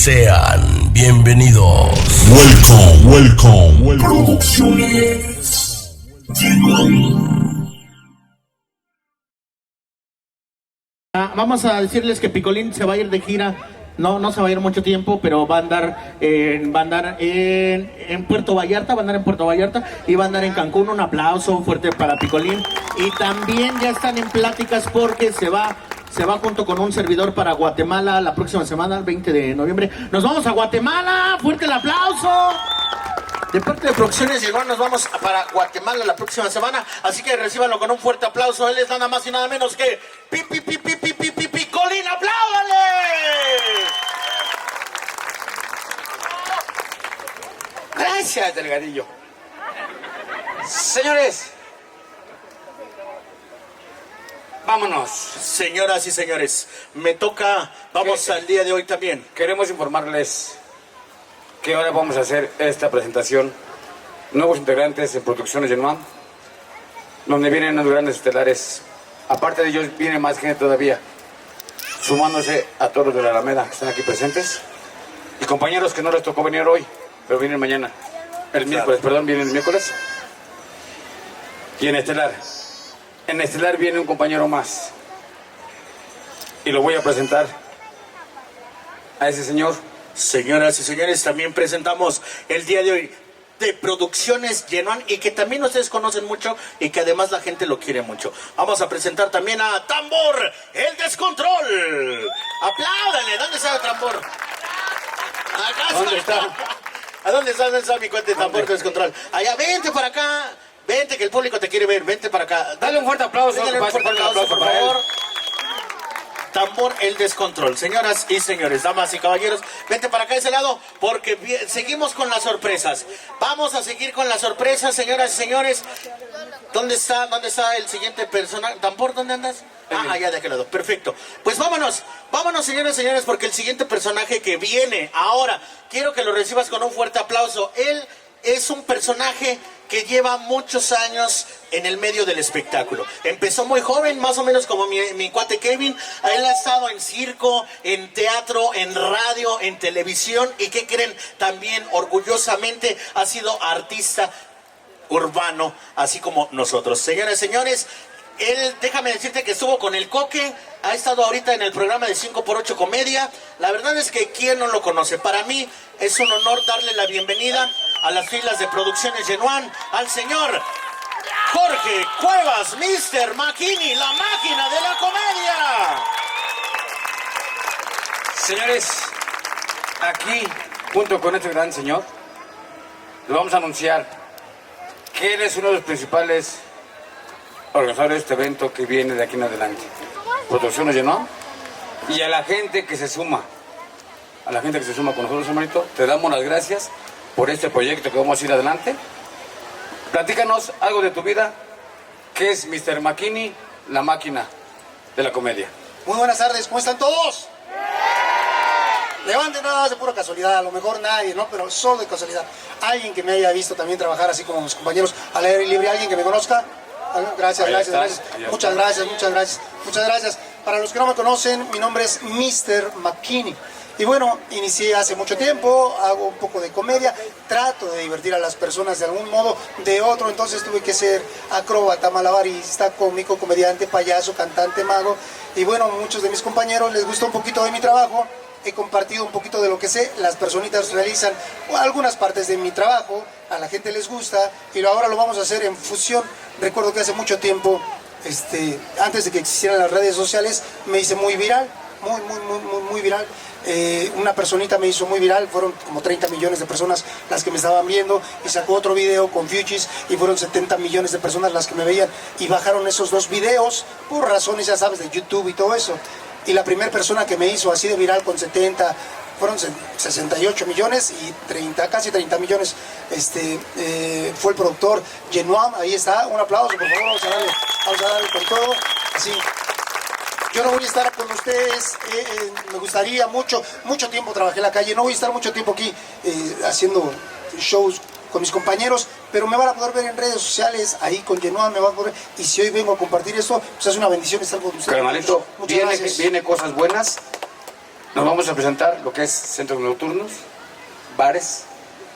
Sean bienvenidos. Welcome. Producciones Vamos a decirles que Picolín se va a ir de gira. No se va a ir mucho tiempo, pero va a andar en Puerto Vallarta, y va a andar en Cancún. Un aplauso fuerte para Picolín. Y también ya están en pláticas porque se va junto con un servidor para Guatemala la próxima semana, el 20 de noviembre. Nos vamos a Guatemala, fuerte el aplauso. De parte de Producciones Llegó, nos vamos para Guatemala la próxima semana, así que recíbanlo con un fuerte aplauso. Él es nada más y nada menos que Picolín, ¡apláudale! Gracias, Delgadillo. Señores, vámonos. Señoras y señores, me toca, vamos al día de hoy también. Queremos informarles que ahora vamos a hacer esta presentación. Nuevos integrantes en Producciones Genuán, donde vienen unos grandes estelares. Aparte de ellos, viene más gente todavía, sumándose a todos los de la Alameda que están aquí presentes. Y compañeros que no les tocó venir hoy, pero vienen mañana. Vienen el miércoles. Y en Estelar viene un compañero más. Y lo voy a presentar a ese señor. Señoras y señores, también presentamos el día de hoy de Producciones Genuán, y que también ustedes conocen mucho y que además la gente lo quiere mucho. Vamos a presentar también a Tambor, el Descontrol. Apláudale, ¿dónde está el Tambor? Acá ¿Dónde está? ¿A dónde está mi cuate Tambor, el Descontrol? Allá, vente para acá, vente que el público te quiere ver, vente para acá. Dale un fuerte aplauso, Dale un fuerte aplauso, por favor. Tambor, el Descontrol. Señoras y señores, damas y caballeros, vente para acá de ese lado porque seguimos con las sorpresas. Vamos a seguir con las sorpresas, señoras y señores. ¿Dónde está el siguiente personaje? Tambor, ¿dónde andas? Allá de aquel lado. Perfecto. Pues vámonos, señoras y señores, porque el siguiente personaje que viene ahora, quiero que lo recibas con un fuerte aplauso. Él es un personaje que lleva muchos años en el medio del espectáculo. Empezó muy joven, más o menos como mi cuate Kevin. Él ha estado en circo, en teatro, en radio, en televisión. ¿Y qué creen? También orgullosamente ha sido artista urbano, así como nosotros. Señoras y señores, él, déjame decirte que estuvo con el Coque, ha estado ahorita en el programa de 5x8 Comedia. La verdad es que ¿quién no lo conoce? Para mí es un honor darle la bienvenida a las filas de Producciones Genuán al señor Jorge Cuevas, Mr. McKinney, la máquina de la comedia. Señores, aquí, junto con este gran señor, le vamos a anunciar que él es uno de los principales organizadores de este evento que viene de aquí en adelante. Producciones Genuán. Y a la gente que se suma, con nosotros, hermanito, te damos las gracias por este proyecto que vamos a ir adelante. Platícanos algo de tu vida, que es Mr. McKinney, la máquina de la comedia. Muy buenas tardes, ¿cómo están todos? Levanten nada más de pura casualidad, a lo mejor nadie, ¿no? Pero solo de casualidad. Alguien que me haya visto también trabajar así como mis compañeros al aire libre, alguien que me conozca. Gracias. Muchas gracias. Para los que no me conocen, mi nombre es Mr. McKinney. Y bueno, inicié hace mucho tiempo, hago un poco de comedia, trato de divertir a las personas de algún modo, de otro, entonces tuve que ser acróbata, malabarista, cómico, comediante, payaso, cantante, mago. Y bueno, muchos de mis compañeros les gusta un poquito de mi trabajo, he compartido un poquito de lo que sé, las personitas realizan algunas partes de mi trabajo, a la gente les gusta, y ahora lo vamos a hacer en fusión. Recuerdo que hace mucho tiempo, antes de que existieran las redes sociales, me hice muy viral, muy viral. Una personita me hizo muy viral, fueron como 30 millones de personas las que me estaban viendo, y sacó otro video con Fuchis y fueron 70 millones de personas las que me veían, y bajaron esos dos videos por razones, ya sabes, de YouTube y todo eso. Y la primera persona que me hizo así de viral con 70, fueron 68 millones y casi 30 millones, fue el productor Genuán. Ahí está, un aplauso por favor, vamos a darle con todo, así. Yo no voy a estar con ustedes, me gustaría mucho tiempo trabajé en la calle, no voy a estar mucho tiempo aquí haciendo shows con mis compañeros, pero me van a poder ver en redes sociales, ahí con Genuán me van a poder, y si hoy vengo a compartir esto, pues es una bendición estar con ustedes. Carnalito, Muchas gracias. Viene cosas buenas, nos vamos a presentar lo que es centros nocturnos, bares.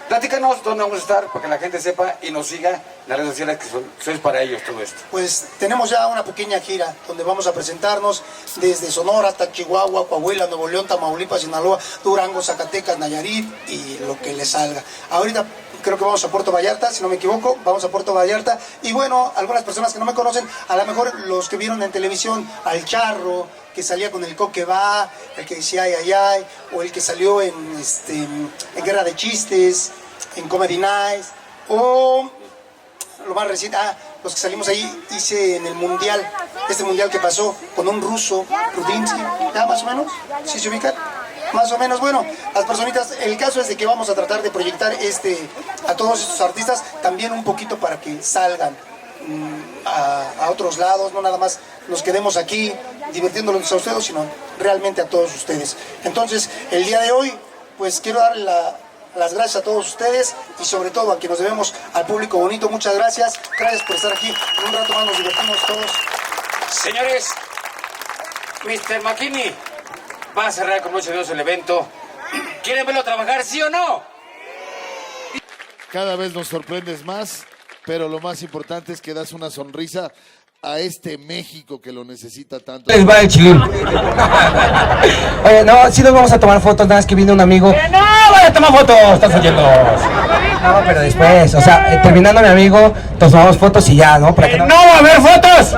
Platícanos dónde vamos a estar para que la gente sepa y nos siga en las redes sociales, que eso es para ellos todo esto. Pues tenemos ya una pequeña gira donde vamos a presentarnos desde Sonora hasta Chihuahua, Coahuila, Nuevo León, Tamaulipas, Sinaloa, Durango, Zacatecas, Nayarit y lo que le salga. Ahorita creo que vamos a Puerto Vallarta, si no me equivoco, vamos a Puerto Vallarta. Y bueno, algunas personas que no me conocen, a lo mejor los que vieron en televisión al Charro, que salía con el Coque Va, el que decía ay, ay, ay, o el que salió en Guerra de Chistes, en Comedy Nights, o lo más reciente, los que salimos ahí, hice en el mundial, este mundial que pasó con un ruso, Rudinsky, ¿ya más o menos? ¿Sí se ubican? Más o menos, bueno, las personitas, el caso es de que vamos a tratar de proyectar a todos estos artistas también un poquito para que salgan a otros lados, no nada más nos quedemos aquí divirtiéndonos a ustedes, sino realmente a todos ustedes. Entonces, el día de hoy, pues quiero darle las gracias a todos ustedes y sobre todo a quien nos debemos al público bonito. Muchas gracias, gracias por estar aquí. En un rato más nos divertimos todos. Señores, Mr. McKinney va a cerrar con mucho Dios el evento. ¿Quieren verlo trabajar, sí o no? Cada vez nos sorprendes más, pero lo más importante es que das una sonrisa a este México que lo necesita tanto. Les va el chilín. Oye, no, sí nos vamos a tomar fotos, nada más que viene un amigo. ¡No, vaya a tomar fotos! ¡Estás oyendo! No, pero después, o sea, terminando mi amigo, nos tomamos fotos y ya, ¿no? Para que ¡No va a haber fotos!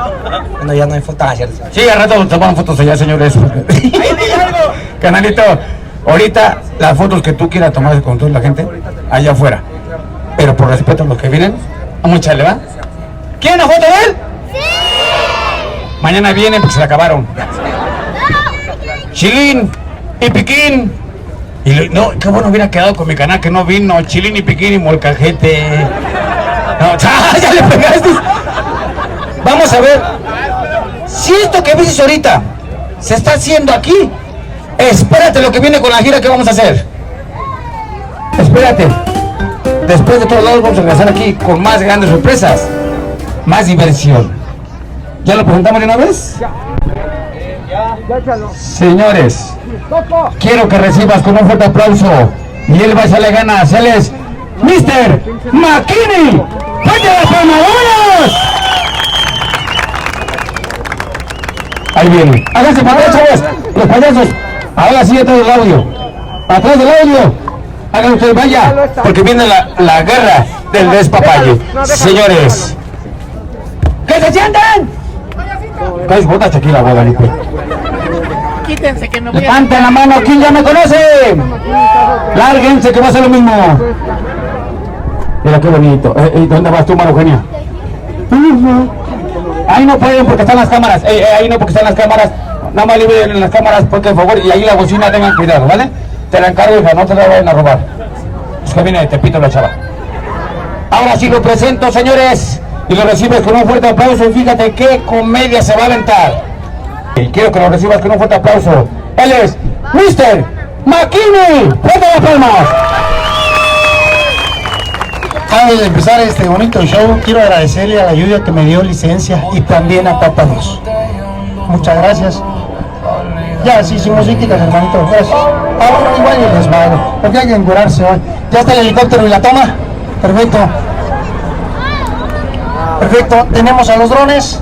Bueno, ya no hay fotos. Sí, al rato toman fotos allá, señores. Canalito, ahorita las fotos que tú quieras tomar con toda la gente, allá afuera. Pero por respeto a los que vienen, vamos a echarle, ¿va? ¿Quieren una foto de él? ¡Sí! Mañana vienen porque se la acabaron. Chilín y Piquín. Y no, qué bueno hubiera quedado con mi canal que no vino. Chilín y Piquín y Molcajete. No, ya le pegaste. Vamos a ver. Si esto que ves ahorita se está haciendo aquí, espérate lo que viene con la gira que vamos a hacer. Espérate. Después de todos lados vamos a regresar aquí con más grandes sorpresas. Más diversión. ¿Ya lo presentamos de una vez? Señores, quiero que recibas con un fuerte aplauso. Y él va a echarle ganas. Él es Mr. McKinney. ¡Fuerte la palma! ¡Vámonos! Ahí viene. Háganse para atrás, chavos. Los payasos. Ahora sí, atrás del audio. Atrás del audio. Hagan ustedes, vaya. Porque viene la guerra del despapalle. Señores. ¡Que se sientan! ¿Qué es botas aquí la Guadalupe? Quítense que me voy a... ¡Levanten la mano! ¿Quién ya me conoce? ¡Lárguense que va a ser lo mismo! Mira qué bonito. ¿Dónde vas tú, María Eugenia? Ahí no pueden porque están las cámaras. Ahí no porque están las cámaras. Nada más liberen en las cámaras porque por favor. Y ahí la bocina tengan cuidado, ¿vale? Te la encargo, hija, no te la vayan a robar. Es que viene de Tepito la chava. Ahora sí lo presento, señores. Y lo recibes con un fuerte aplauso. Y fíjate qué comedia se va a aventar. Y quiero que lo recibas con un fuerte aplauso. Él es Mr. McKinney. ¡Fuerte las palmas! Antes de empezar este bonito show, quiero agradecerle a la lluvia que me dio licencia y también a Tata 2. Muchas gracias. Ya, sí, sin musiquita, hermanito. Gracias. Ahora igual y les va, porque hay que encuerarse hoy. Ya está el helicóptero y la toma. Perfecto. Perfecto. Tenemos a los drones,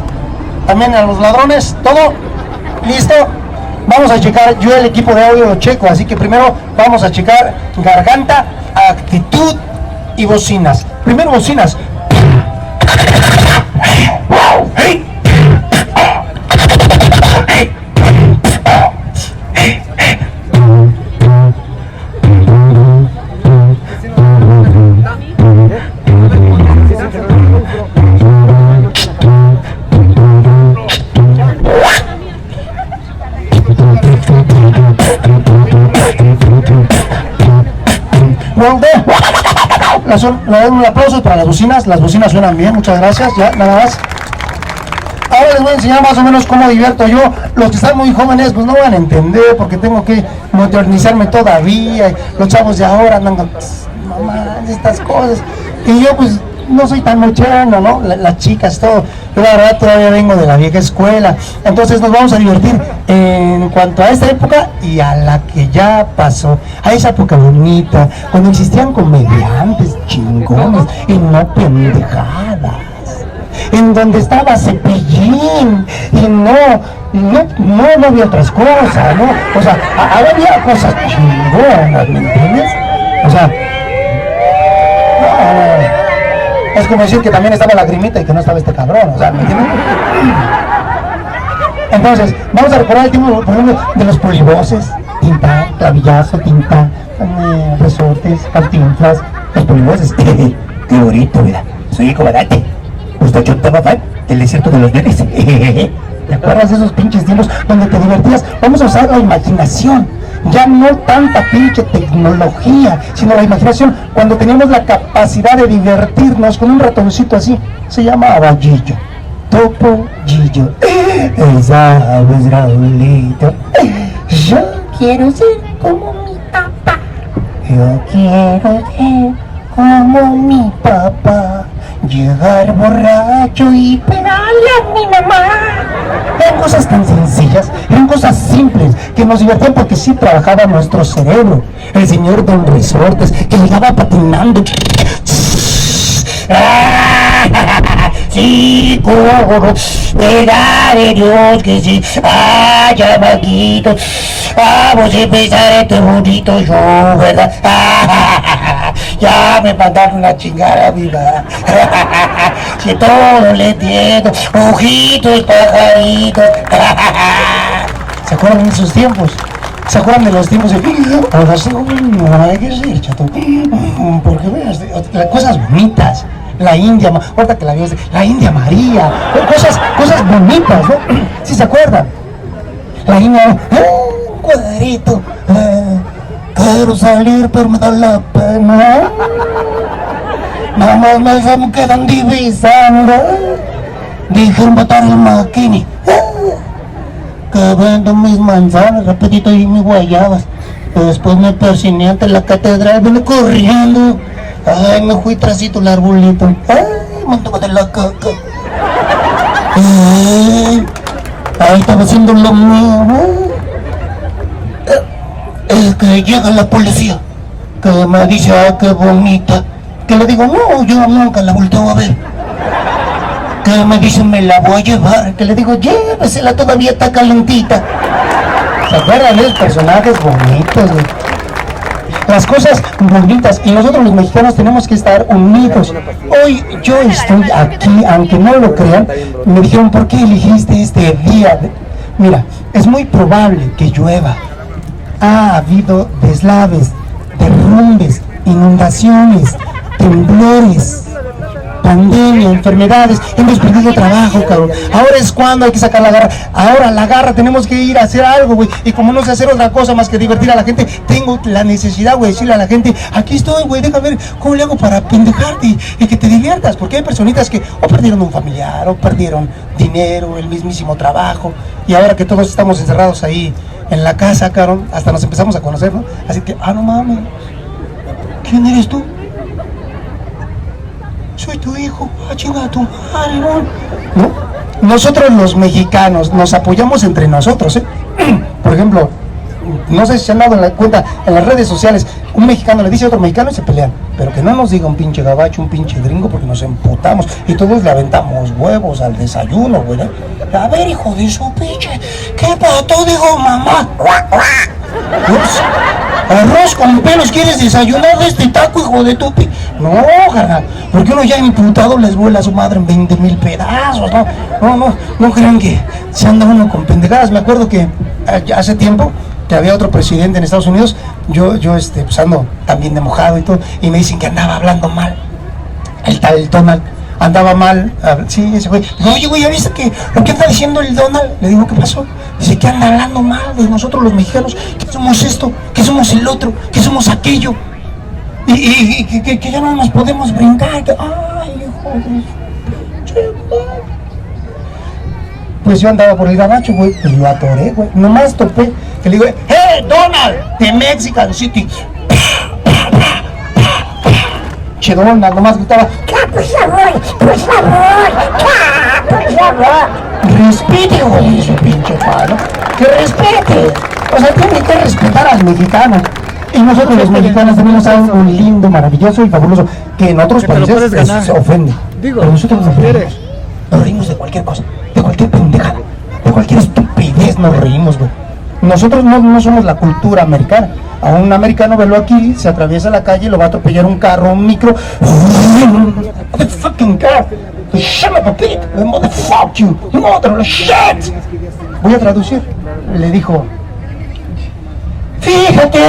también a los ladrones. Todo listo. Vamos a checar, yo el equipo de audio lo checo, así que primero vamos a checar garganta, actitud y bocinas. Primero bocinas. Le doy un aplauso para las bocinas suenan bien, muchas gracias, ya, nada más. Ahora les voy a enseñar más o menos cómo divierto yo. Los que están muy jóvenes pues no van a entender porque tengo que modernizarme todavía. Los chavos de ahora andan con mamá, estas cosas. Y yo pues no soy tan mochano, ¿no? Las chicas, todo. Yo la verdad todavía vengo de la vieja escuela. Entonces nos vamos a divertir en cuanto a esta época y a la que ya pasó. A esa época bonita, cuando existían comediantes chingones y no pendejadas. En donde estaba Cepillín y no había otras cosas, ¿no? O sea, había cosas chingonas, ¿me entiendes? O sea, no. Es como decir que también estaba Lagrimita y que no estaba este cabrón, o sea, ¿me entiendes? Entonces, vamos a recordar el tiempo, por ejemplo, de los polivoces, Tinta, Clavillazo, Tinta, Resortes, Cantinflas, los polivoces. Qué bonito, mira, soy comandante. Usted chontaba fan, el desierto de los nenes. ¿Te acuerdas de esos pinches tiempos donde te divertías? Vamos a usar la imaginación. Ya no tanta pinche tecnología, sino la imaginación. Cuando teníamos la capacidad de divertirnos con un ratoncito así, se llamaba Gillo. Topo Gillo. ¿Sabes, Raulito? Yo quiero ser como mi papá. Yo quiero ser como mi papá. Llegar borracho y pegarle a mi mamá. Eran cosas tan sencillas, eran cosas simples que nos divertían porque sí trabajaba nuestro cerebro. El señor Don Resortes que llegaba patinando. Sí, coro, pegaré Dios que sí. Chamaquito, vamos a empezar este bonito show, ¿verdad? Ya me mandaron la chingada viva. Si todo le entiendo, ojitos, pajaritos. ¿Se acuerdan de esos tiempos? ¿Se acuerdan de los tiempos de ahora sí, no hay que ser, chato? Porque veas, las cosas bonitas. La India, ahorita que la vio, la India María, cosas bonitas, ¿no? ¿Sí se acuerdan? La India, un cuadrito, quiero salir pero me da la pena, nada más me quedan divisando, dijeron matar el maquini, que vendo mis manzanas, rapidito y mis guayabas, después me persiné ante la catedral, vine corriendo. Ay, me fui trasito el arbolito. Ay, me tocó de la caca. Ay, estaba haciendo lo mío. Es que llega la policía, que me dice, ay, qué bonita. Que le digo, no, yo nunca la volteo a ver. Que me dice, me la voy a llevar. Que le digo, llévesela, todavía está calentita. ¿Se acuerdan de los personajes bonitos, güey? Las cosas bonitas, y nosotros los mexicanos tenemos que estar unidos. Hoy yo estoy aquí, aunque no lo crean. Me dijeron, ¿por qué elegiste este día? Mira, es muy probable que llueva. Ha habido deslaves, derrumbes, inundaciones, temblores, pandemia, enfermedades, hemos perdido trabajo, cabrón. Ahora es cuando hay que sacar la garra. Ahora la garra, tenemos que ir a hacer algo, güey. Y como no sé hacer otra cosa más que divertir a la gente, tengo la necesidad, güey, de decirle a la gente, aquí estoy, güey, déjame ver cómo le hago para pendejarte y que te diviertas. Porque hay personitas que o perdieron un familiar, o perdieron dinero, el mismísimo trabajo. Y ahora que todos estamos encerrados ahí en la casa, cabrón, hasta nos empezamos a conocer, ¿no? Así que, no mames, ¿quién eres tú? Soy tu hijo, chinga tu madre, ¿no? Nosotros los mexicanos nos apoyamos entre nosotros, ¿eh? Por ejemplo, no sé si se han dado cuenta en las redes sociales, un mexicano le dice a otro mexicano y se pelean, pero que no nos diga un pinche gabacho, un pinche gringo, porque nos emputamos y todos le aventamos huevos al desayuno, güey, ¿eh? A ver, hijo de su pinche, ¿qué pato dijo mamá? Ups. Arroz con pelos, ¿quieres desayunar de este taco, hijo de tu pi? No, carnal, porque uno ya imputado les vuela a su madre en 20,000 pedazos, no crean que se anda uno con pendejadas. Me acuerdo que hace tiempo que había otro presidente en Estados Unidos, yo pues ando también de mojado y todo, y me dicen que andaba hablando mal, el tal Donald. Andaba mal, sí, ese güey. Oye, güey, ¿ya viste que lo que anda diciendo el Donald? Le digo, ¿qué pasó? Dice que anda hablando mal de nosotros los mexicanos, que somos esto, que somos el otro, que somos aquello. Y que ya no nos podemos brincar. Que, ay, hijo de... Pues yo andaba por el gabacho, güey, pues lo atoré, güey. Nomás topé, que le digo, ¡Hey, Donald! De Mexican City. pinche dona, nomás gritaba, ¡ya, por favor! ¡Por favor! ¡Ya, por favor! Respete, güey, ese pinche palo. Que respete. O sea, tiene que respetar al mexicano. Y nosotros los mexicanos tenemos algo lindo, maravilloso y fabuloso, que en otros países se ofende. Pero nosotros nos reímos de cualquier cosa, de cualquier pendejada, de cualquier estupidez nos reímos, güey. Nosotros no somos la cultura americana. A un americano, velo aquí, se atraviesa la calle y lo va a atropellar un carro, un micro. Motherfucking car. Shut up a bit. Motherfuck you. Mother of shit. Voy a traducir. Le dijo, fíjate,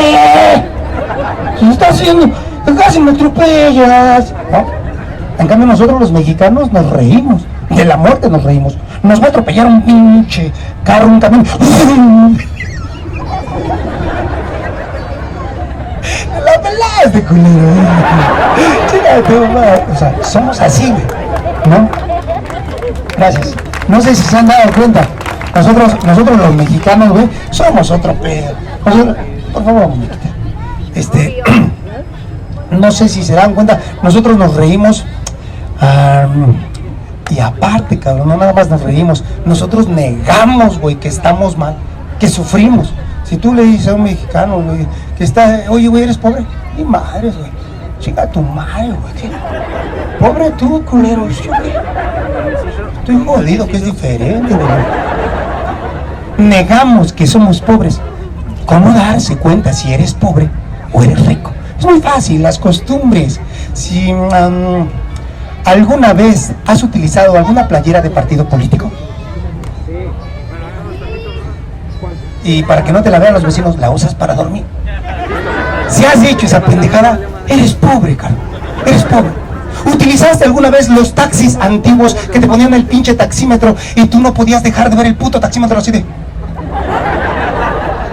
se está haciendo, casi me atropellas. ¿No? En cambio nosotros los mexicanos nos reímos. De la muerte nos reímos. Nos va a atropellar un pinche carro, un camión. La pelaste, culero. O sea, somos así, ¿no? Gracias. No sé si se han dado cuenta. Nosotros los mexicanos, güey, somos otro pedo. Por favor, no sé si se dan cuenta, nosotros nos reímos. Y aparte, cabrón, no nada más nos reímos, nosotros negamos, güey, que estamos mal, que sufrimos. Si tú le dices a un mexicano, güey, que está, oye, güey, ¿eres pobre? Ni madres, güey, chica tu madre, güey, pobre tú, culero, estoy jodido, que es diferente, güey. Negamos que somos pobres. ¿Cómo darse cuenta si eres pobre o eres rico? Es muy fácil, las costumbres. Si ¿alguna vez has utilizado alguna playera de partido político? Y para que no te la vean los vecinos, la usas para dormir. Si has hecho esa pendejada, eres pobre, caro. Eres pobre. ¿Utilizaste alguna vez los taxis antiguos que te ponían el pinche taxímetro y tú no podías dejar de ver el puto taxímetro así de...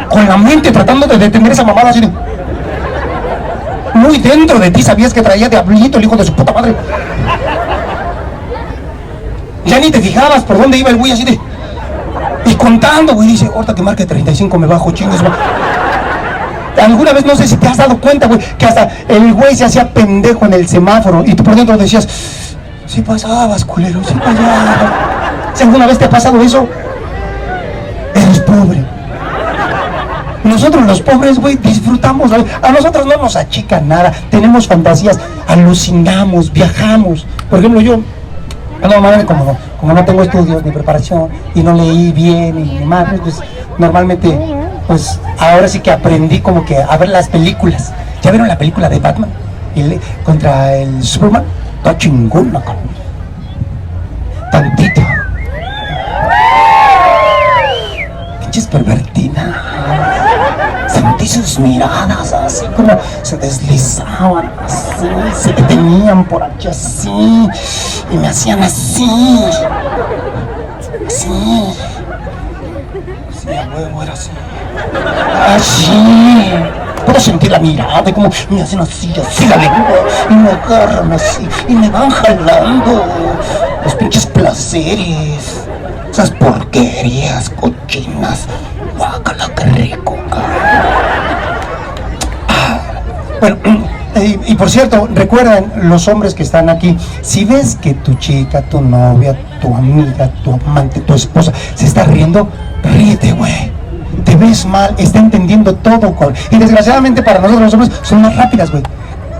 con la mente tratando de detener esa mamada así de... muy dentro de ti sabías que traía diablito el hijo de su puta madre? Ya ni te fijabas por dónde iba el güey así de... y contando, güey, dice, ahorita que marque 35 me bajo, chingues, güey. Alguna vez, no sé si te has dado cuenta, güey, que hasta el güey se hacía pendejo en el semáforo y tú por dentro decías, sí pasabas, culero, sí pasabas. Si alguna vez te ha pasado eso, eres pobre. Nosotros los pobres, güey, disfrutamos, güey. A nosotros no nos achica nada, tenemos fantasías, alucinamos, viajamos. Por ejemplo, yo, normalmente como no tengo estudios ni preparación y no leí bien y demás, pues normalmente, pues ahora sí que aprendí como que a ver las películas. ¿Ya vieron la película de Batman? Contra el Superman. Está chingona, cabrón. Tantito. Pinches pervertidas. Sentí sus miradas así como se deslizaban así, se detenían por aquí así y me hacían así, así, a huevo era así, así. Puedo sentir la mirada y como me hacen así la lengua y me agarran así y me van jalando los pinches placeres, esas porquerías cochinas. Guácala, qué rico, Bueno, y por cierto, recuerden los hombres que están aquí, si ves que tu chica, tu novia, tu amiga, tu amante, tu esposa se está riendo, ríete, güey. Te ves mal, está entendiendo todo, y desgraciadamente para nosotros los hombres son más rápidas, güey.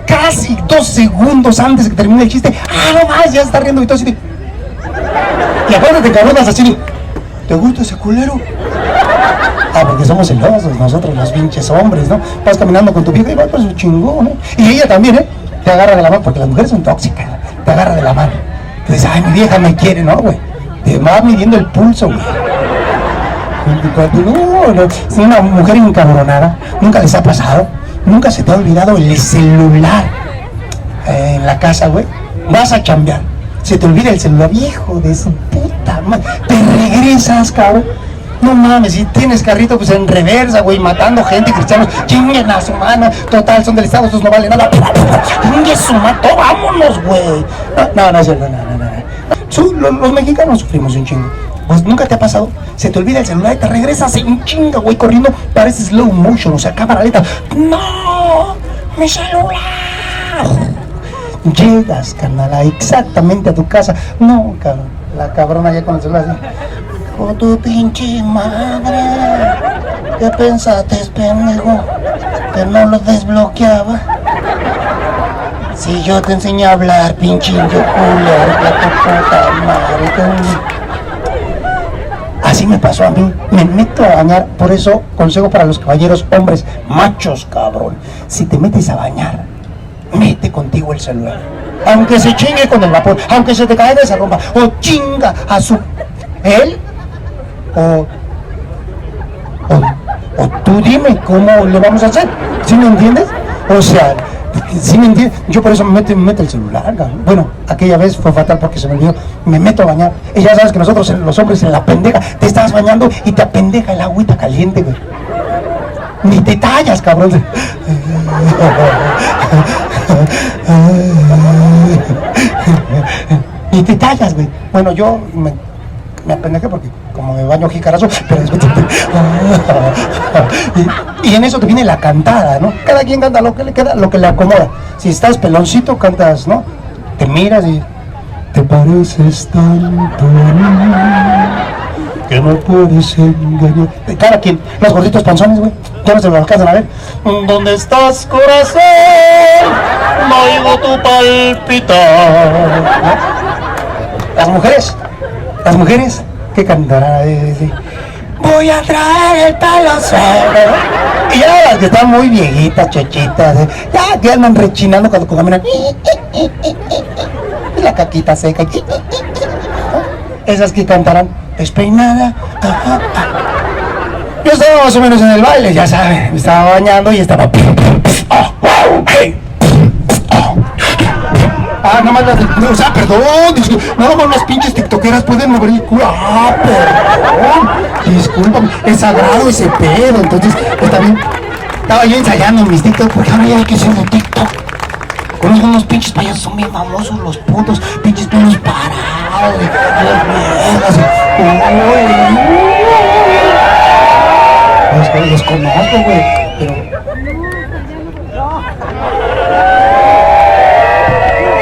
Casi 2 segundos antes de que termine el chiste, no más, ya se está riendo y todo así de... Y acuérdate, cabronas, así de... ¿Te gusta ese culero? Porque somos celosos nosotros los pinches hombres, ¿no? Vas caminando con tu vieja y vas por su chingón, ¿no? Y ella también, te agarra de la mano, porque las mujeres son tóxicas, te agarra de la mano. Te dices, ay, mi vieja me quiere, ¿no, güey? Te va midiendo el pulso, güey. No, es una mujer encabronada, nunca les ha pasado, nunca se te ha olvidado el celular en la casa, güey. Vas a chambear, se te olvida el celular, hijo de su puta madre, te regresas, cabrón. No mames, si tienes carrito, pues en reversa, güey, matando gente, cristianos, chinguen a su mano, total, son del Estado, esos no valen nada, chinguen su mano, vámonos, güey. No, es cierto, no. Los mexicanos sufrimos un chingo. Pues nunca te ha pasado, se te olvida el celular y te regresas en chinga, güey, corriendo, parece slow motion, o sea, cámara lenta. ¡No! ¡Mi celular! llegas, carnal, exactamente a tu casa. No, cabrón, la cabrona ya con el celular así. ¡Oh, tu pinche madre! ¿Qué pensaste, pendejo? ¿Que no lo desbloqueaba? Si yo te enseñé a hablar, pinche indio culero, que tu puta madre. Así me pasó a mí, me meto a bañar. Por eso, consejo para los caballeros, hombres, machos, cabrón. Si te metes a bañar, mete contigo el celular. Aunque se chingue con el vapor, aunque se te caiga esa ropa, o chinga a su... él, o tú dime cómo le vamos a hacer, ¿sí me entiendes? O sea, ¿sí me entiendes? Yo por eso me meto el celular, cabrón. Bueno, aquella vez fue fatal porque se me olvidó, me meto a bañar. Y ya sabes que nosotros, los hombres, en la pendeja, te estás bañando y te apendeja el agüita caliente, güey. Ni te tallas, cabrón. Ni te tallas, güey. Bueno, yo me apendejé porque como me baño jicarazo, pero y en eso te viene la cantada, ¿no? Cada quien canta lo que le queda, lo que le acomoda. Si estás peloncito, cantas, ¿no? Te miras y te pareces tanto a mí que no puedes engañar. Cada quien, los gorditos panzones, güey, ya no se lo alcanzan a ver. ¿Dónde estás, corazón? No oigo tu palpitar, ¿no? Las mujeres, ¿qué cantarán? Voy a traer el palo suelto. Y ya las que están muy viejitas, chochitas, ya que andan rechinando cuando caminan. Y la caquita seca. Esas que cantarán despeinada. Yo estaba más o menos en el baile, ya saben. Me estaba bañando y estaba... Ah, nada más las... O sea, perdón, nada más las pinches tiktokeras pueden mover el culo. Ah, perdón, discúlpame, es sagrado ese pedo. Entonces, pues también estaba yo ensayando mis tiktok, porque ahora ya hay que ser de tiktok. Conozco unos pinches payasos, son bien famosos los putos, pinches pelos parados, las viejas. Los conozco, güey, pero...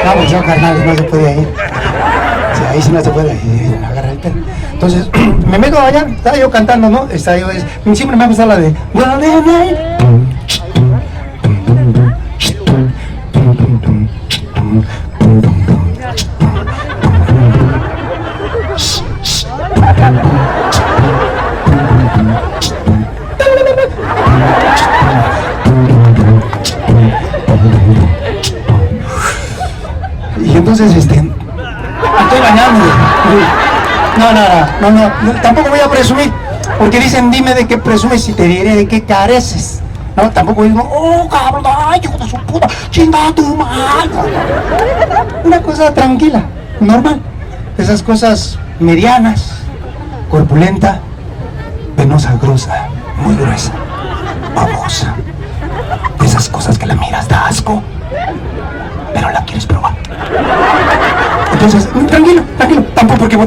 No, pues yo, carnal, no se puede ir. O sea, ahí sí no se puede ir, agarrar el pelo. Entonces, me meto a bañar, estaba yo cantando, ¿no? Siempre me ha gustado la de... Y entonces, estoy bañando. No, tampoco voy a presumir, porque dicen, dime de qué presumes y te diré de qué careces. No, tampoco digo, oh, cabrón, ay, hijo de su puta, chinga tu madre. Una cosa tranquila, normal. Esas cosas medianas, corpulenta, venosa, gruesa, muy gruesa, babosa. Esas cosas que la miras da asco, pero la quieres probar. Entonces, tranquilo,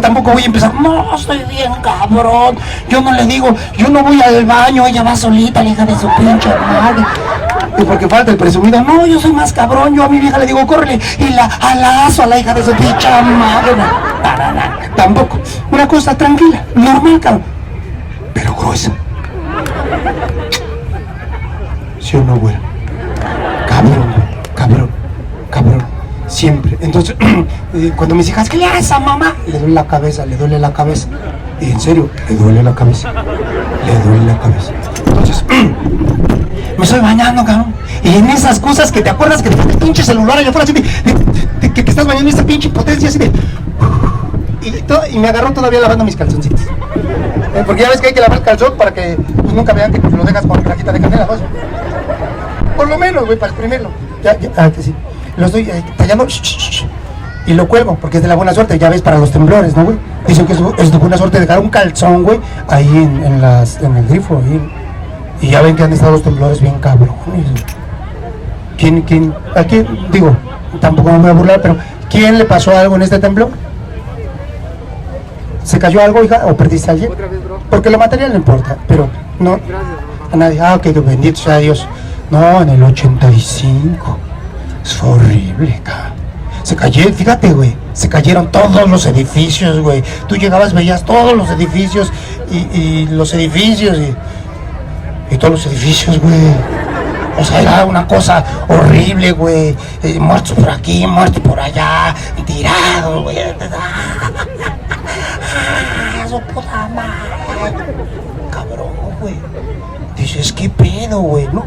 tampoco voy a empezar, no, estoy bien cabrón, yo no le digo, yo no voy al baño, ella va solita, la hija de su pinche madre. Y porque falta el presumido, no, yo soy más cabrón, yo a mi vieja le digo, córrele, y la alazo a la hija de su pinche madre. No, tampoco, una cosa tranquila, normal, cabrón, pero gruesa. ¿Sí o no, güey? Cabrón. Siempre. Entonces, cuando mis hijas, ¿qué le haces a mamá? Le duele la cabeza. Y en serio, le duele la cabeza. Entonces, me estoy bañando, cabrón. Y en esas cosas que te acuerdas que te pones el pinche celular allá afuera, así de que te estás bañando en esta pinche potencia, así de... Y me agarró todavía lavando mis calzoncitos. Porque ya ves que hay que lavar el calzón para que pues, nunca vean que lo dejas con cajita de canela, ¿no? Por lo menos, güey, para exprimirlo. Que sí. Lo estoy tallando y lo cuelgo porque es de la buena suerte, ya ves, para los temblores, ¿no, güey? Dicen que es de buena suerte dejar un calzón, güey, ahí en el grifo, ahí. Y ya ven que han estado los temblores bien cabrón. ¿Quién? Aquí, digo, tampoco me voy a burlar, pero ¿quién le pasó algo en este temblor? ¿Se cayó algo, hija? ¿O perdiste a alguien? Porque lo material no importa, pero no a nadie. Ah, ok, bendito sea Dios. No, en el 85. Es horrible, cabrón. Se cayó, fíjate, güey, se cayeron todos los edificios, güey. Tú llegabas, veías todos los edificios y los edificios y todos los edificios, güey. O sea, era una cosa horrible, güey. Muertos por aquí, muertos por allá, tirados, güey. Su puta madre. Cabrón, güey. Dices, ¿qué pedo, güey? ¿No?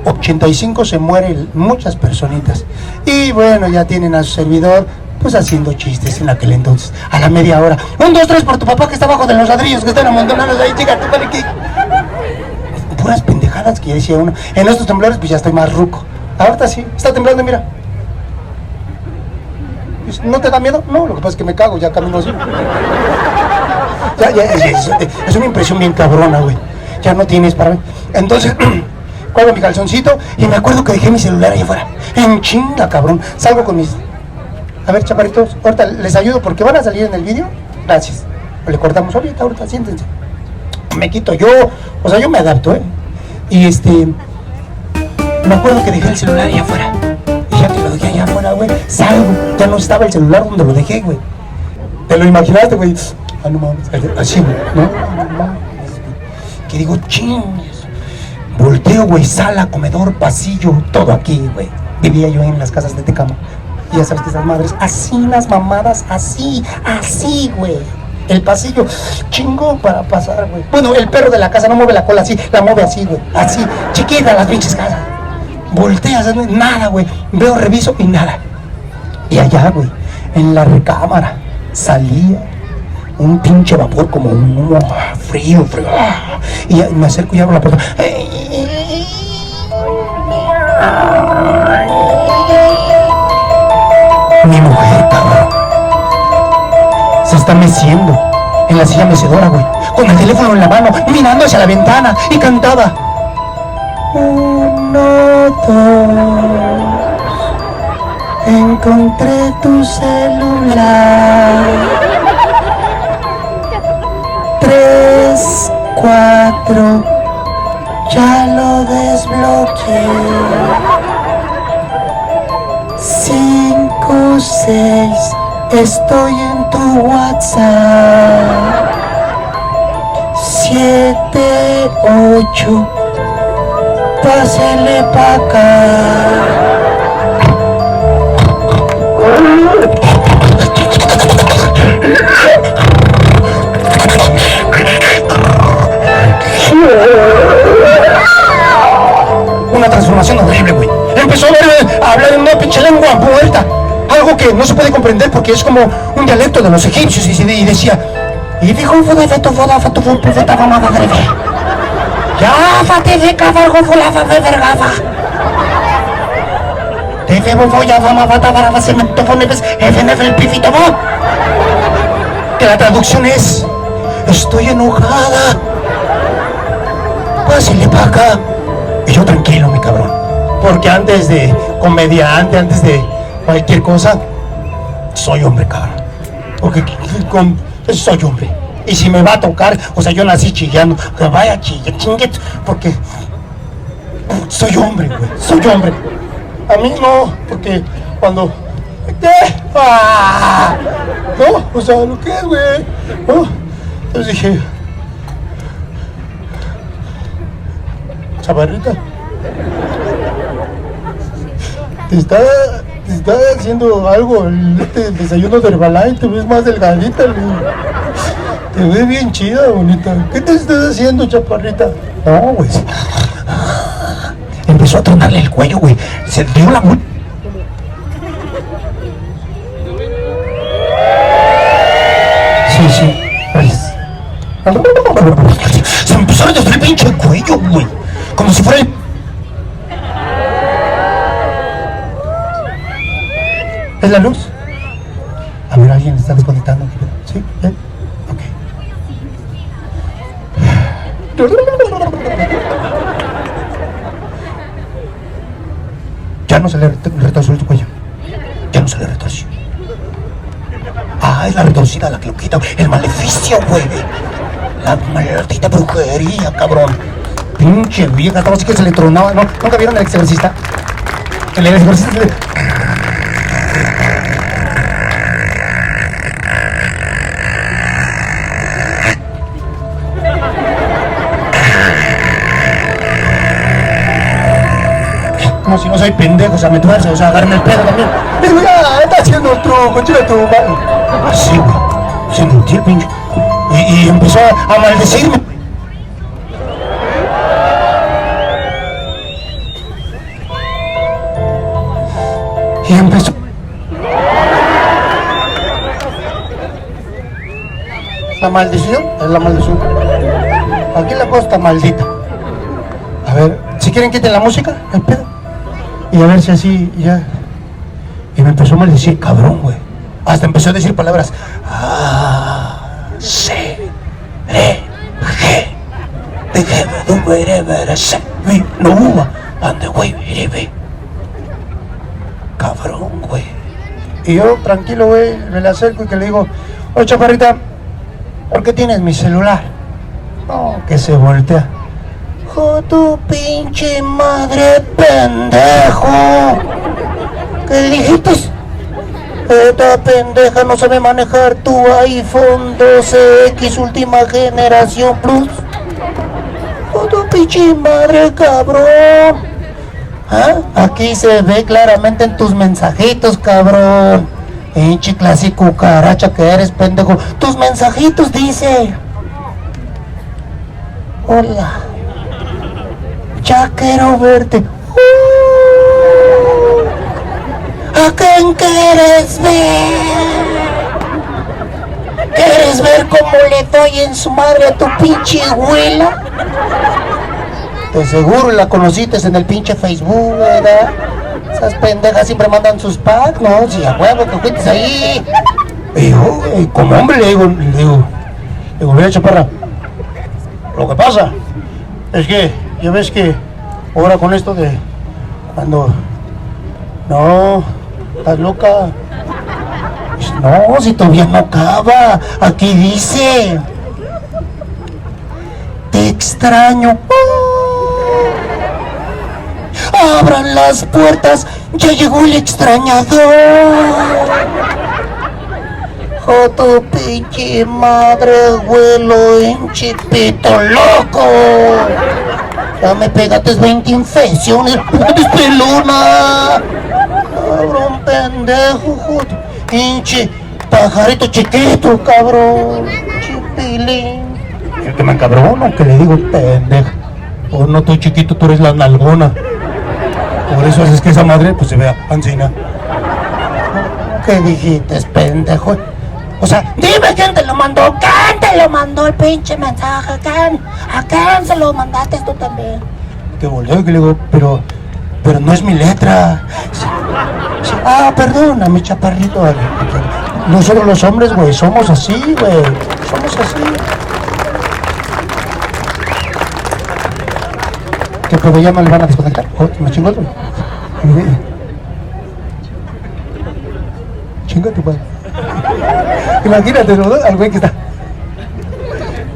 85 se mueren muchas personitas. Y bueno, ya tienen a su servidor, pues haciendo chistes en aquel entonces. A la media hora. 1, 2, 3 por tu papá que está abajo de los ladrillos que están amontonados ahí, chica, tú para que. Puras pendejadas que ya decía uno. En estos temblores, pues ya estoy más ruco. Ahorita sí, está temblando, mira. ¿No te da miedo? No, lo que pasa es que me cago, ya camino así. Es una impresión bien cabrona, güey. Ya no tienes para mí. Entonces, cuelgo mi calzoncito y me acuerdo que dejé mi celular ahí afuera. En chinga, cabrón. Salgo con mis... A ver, chaparritos, ahorita les ayudo porque van a salir en el vídeo. Gracias. Le cortamos ahorita, siéntense. Me quito yo, o sea, yo me adapto, ¿eh? Y me acuerdo que dejé el celular allá afuera. Y ya que lo dejé allá afuera, güey, salgo. Ya no estaba el celular donde lo dejé, güey. ¿Te lo imaginaste, güey? Ah, no mames. Así, güey. No mames. Que digo, chingues. Volteo, güey, sala, comedor, pasillo, todo aquí, güey. Vivía yo en las casas de Tecama. Y ya sabes que esas madres, así las mamadas, así, güey. El pasillo, chingo para pasar, güey. Bueno, el perro de la casa no mueve la cola así, la mueve así, güey. Así, chiquita las pinches casas. Volteas, nada, güey. Veo, reviso y nada. Y allá, güey, en la recámara, salía un pinche vapor como un humo frío. Y me acerco y abro la puerta. Mi mujer, cabrón, se está meciendo en la silla mecedora, güey, con el teléfono en la mano, mirando hacia la ventana, y cantaba 1, 2, encontré tu celular, 3, 4, ya lo desbloqueé, 5, 6, estoy en tu WhatsApp. 7, 8, pásale pa' acá. Una transformación horrible, güey. Empezó a hablar en una pinche lengua muerta. Algo que no se puede comprender porque es como un dialecto de los egipcios y decía y dijo ya fatifica algo fulava de vergava te veo voy a fama bata para facilmente pones FNF el pifito que la traducción es estoy enojada pásale pa' acá y yo tranquilo mi cabrón porque antes de comediante antes de cualquier cosa, soy hombre, cabrón. Porque soy hombre. Y si me va a tocar, o sea, yo nací chillando, que vaya chingue, porque soy hombre, güey, soy hombre. A mí no, porque cuando... No, o sea, lo que es, güey. ¿No? Entonces dije... Chaparrita. Te está haciendo algo el desayuno de Herbalife, te ves más delgadita, te ves bien chida, bonita. ¿Qué te estás haciendo, chaparrita? No, güey. Empezó a tronarle el cuello, güey. Se dio la vuelta. Sí. Pues. Se empezó a destruir el pinche cuello, güey. Como si fuera el... ¿Es la luz? A ver, alguien está desconectando. ¿Sí? Ok. Ya no se le retorció el cuello. Ya no se le retorció. Ah, es la retorcida la que lo quita. El maleficio, güey. La maldita brujería, cabrón. Pinche vieja, como si que se le tronaba. ¿No? ¿Nunca vieron El Exorcista? El Exorcista No, si no soy pendejo, o sea, me tuerce, o sea, agarrarme el pedo también. Le digo, ya, está haciendo el truco, chica tu madre. Así, güey. Se mintió el pinche. Y empezó a maldecirme. Y empezó. La maldición es la maldición. Aquí la cosa está maldita. A ver, si quieren quiten la música, el pedo. Y a ver si así ya. Y me empezó a maldecir, cabrón, güey. Hasta empezó a decir palabras. Cabrón, güey. Y yo, tranquilo, güey, me le acerco y que le digo, oye, chaparrita, ¿por qué tienes mi celular? No, que se voltea. ¡Oh, tu pinche madre, pendejo! ¿Qué dijiste? Esta pendeja no sabe manejar tu iPhone 12X última generación Plus. ¡Oh, tu pinche madre, cabrón! ¿Ah? Aquí se ve claramente en tus mensajitos, cabrón. Pinche clase cucaracha que eres, pendejo. Tus mensajitos dice: hola, ya quiero verte. ¿A quién quieres ver? ¿Quieres ver cómo le doy en su madre a tu pinche abuela? De seguro la conociste en el pinche Facebook, ¿verdad? Esas pendejas siempre mandan sus packs, ¿no? Si a huevo que fuiste ahí. Y yo, como hombre le digo, mira, chaparra, lo que pasa es que, ya ves que ahora con esto de cuando... No, estás loca. No, si todavía no acaba. Aquí dice: te extraño. Abran las puertas, ya llegó el extrañador. Oh, tu pinche madre, vuelo en chipito loco. Ya me pegaste 20 infecciones, puta pelona. Cabrón pendejo, pinche pajarito chiquito, cabrón. Chipilín. ¿El que me encabrono? Que le digo pendejo. Oh, no, estoy chiquito, tú eres la nalgona. Por eso haces que esa madre pues se vea ancina. ¿Qué dijiste, pendejo? O sea, dime quién te lo mandó. ¿Quién te lo mandó el pinche mensaje? ¿Quién? ¿A quién se lo mandaste tú también? Que volteo y que le digo, pero no es mi letra. Ah, perdona, mi chaparrito. Nosotros los hombres, güey, somos así, güey. Somos así. ¿Qué pedo, ya no le van a desconectar? Oh, me chingó otro. Chingate, padre. Imagínate, ¿no? Al güey que está.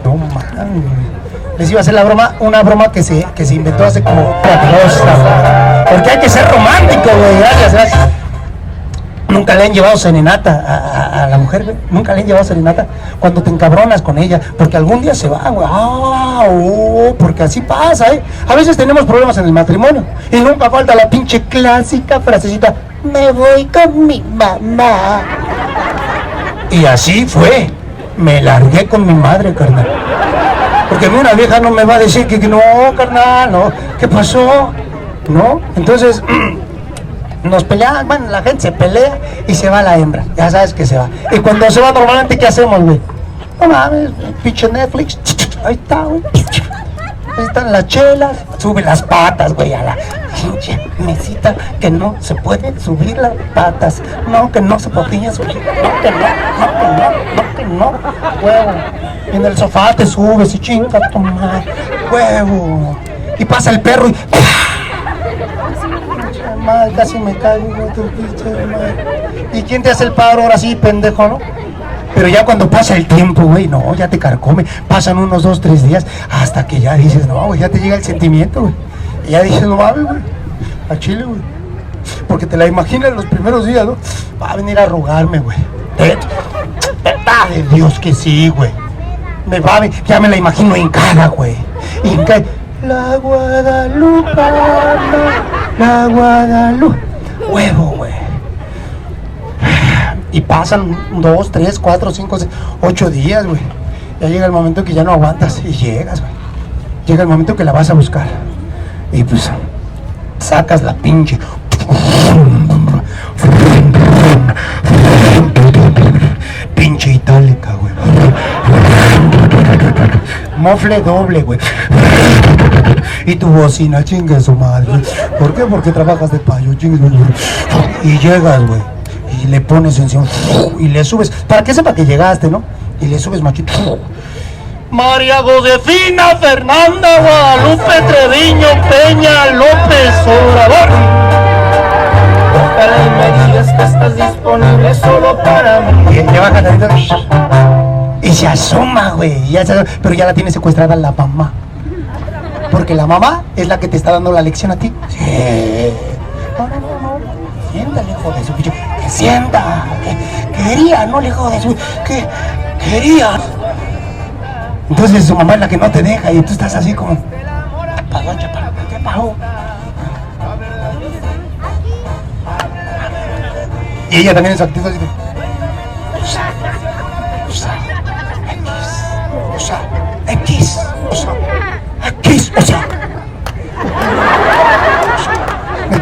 No mames. Les iba a hacer la broma, una broma que se inventó hace como 4 años. Porque hay que ser romántico, güey. Gracias. Nunca le han llevado serenata a la mujer, güey. Nunca le han llevado serenata cuando te encabronas con ella. Porque algún día se va, güey. Porque así pasa, ¿eh? A veces tenemos problemas en el matrimonio. Y nunca falta la pinche clásica frasecita: me voy con mi mamá. Y así fue. Me largué con mi madre, carnal. Porque a mí una vieja no me va a decir que no, carnal, no. ¿Qué pasó? ¿No? Entonces... nos peleamos, bueno, la gente se pelea y se va la hembra, ya sabes que se va. Y cuando se va normalmente, ¿qué hacemos, güey? No mames, pinche Netflix, ahí está, güey. Ahí están las chelas, sube las patas, güey, a la pinche mesita, que no se puede subir las patas, no, que no se podía subir, no, huevo. Y en el sofá te subes y chinga tu madre, huevo. Y pasa el perro y... Madre, casi me caigo, madre. ¿Y quién te hace el paro ahora sí, pendejo, no? Pero ya cuando pasa el tiempo, güey, no, ya te carcome. Pasan unos 2, 3 días hasta que ya dices, no, güey, ya te llega el sentimiento, güey. Y ya dices, no mames, güey, a Chile, güey. Porque te la imaginas los primeros días, ¿no? Va a venir a rogarme, güey. Verdad de Dios que sí, güey. Ya me la imagino hincada, güey. La Guadalupana, la Guadalupe. Huevo, güey. Y pasan 2, 3, 4, 5, 8 días, güey. Ya llega el momento que ya no aguantas y llegas, güey. Llega el momento que la vas a buscar. Y pues sacas la pinche. Pinche itálica, güey. Mofle doble, güey. Y tu bocina, chingue su madre. ¿Por qué? Porque trabajas de payo, chingue su madre. Y llegas, güey. Y le pones encima. Y le subes. Para que sepa que llegaste, ¿no? Y le subes machito. María Josefina Fernanda Guadalupe Treviño Peña López Obrador. Ojalá y me digas que estás disponible solo para mí. Y le baja tantito. Y se asoma, güey. Pero ya la tiene secuestrada la mamá. Porque la mamá es la que te está dando la lección a ti. Sí. No. Siéntale, hijo de su picho. Que sienta. Que quería, no le hijo de su. Que quería. Entonces su mamá es la que no te deja y tú estás así como. ¿Qué pasó? Y ella también en su actitud así de. X.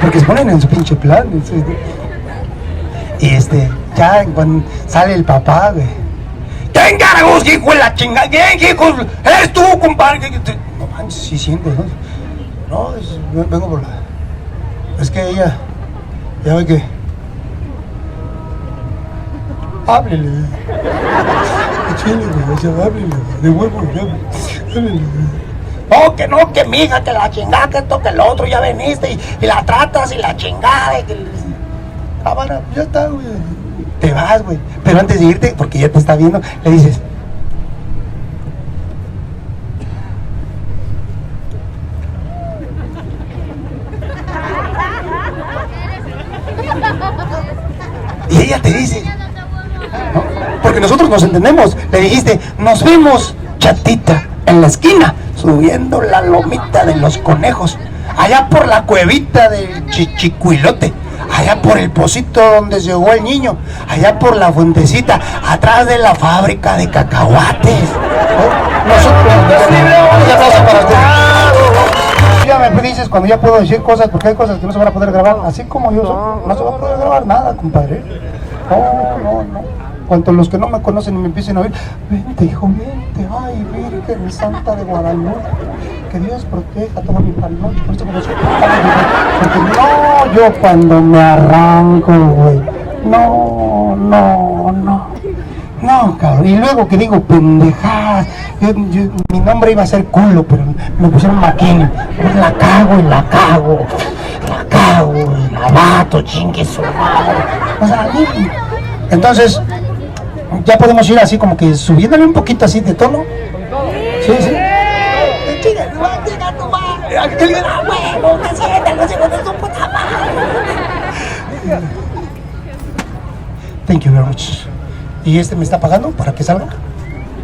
Porque se ponen en su pinche plan. Y ya cuando sale el papá, güey. ¿Quién carajos, hijo de la chingada? ¿Quién, hijo? ¿Eres tú, compadre? No manches, sí sientes, ¿no? No, vengo por la. Es que ella. Ya ve que. Háblele. Chile, háblele. De huevo, háblele. No, que mija, que la chingada, que esto, que el otro, ya veniste y la tratas y la chingada. Y que... Cámara, ya está, güey. Te vas, güey. Pero antes de irte, porque ya te está viendo, le dices. Y ella te dice. ¿No? Porque nosotros nos entendemos. Le dijiste, nos vemos, chatita, en la esquina, subiendo la lomita de los conejos, allá por la cuevita del Chichicuilote, allá por el pocito donde se ahogó el niño, allá por la fuentecita, atrás de la fábrica de cacahuates. Nosotros ya me dices cuando ya puedo decir cosas, porque hay cosas que no se van a poder grabar, así como yo soy, no se va a poder grabar nada, compadre. No. Cuanto los que no me conocen y me empiecen a oír, vente, hijo, vente, ay, Virgen Santa de Guadalupe, que Dios proteja toda mi palma, por eso me porque no, yo cuando me arranco, güey, no, cabrón, y luego que digo pendejadas, mi nombre iba a ser culo, pero me pusieron Maquín, pues la cago, la mato, chingue su madre, o sea, entonces, ya podemos ir así como que subiéndole un poquito así de tono. Sí. Thank you very much. ¿Y me está pagando para que salga?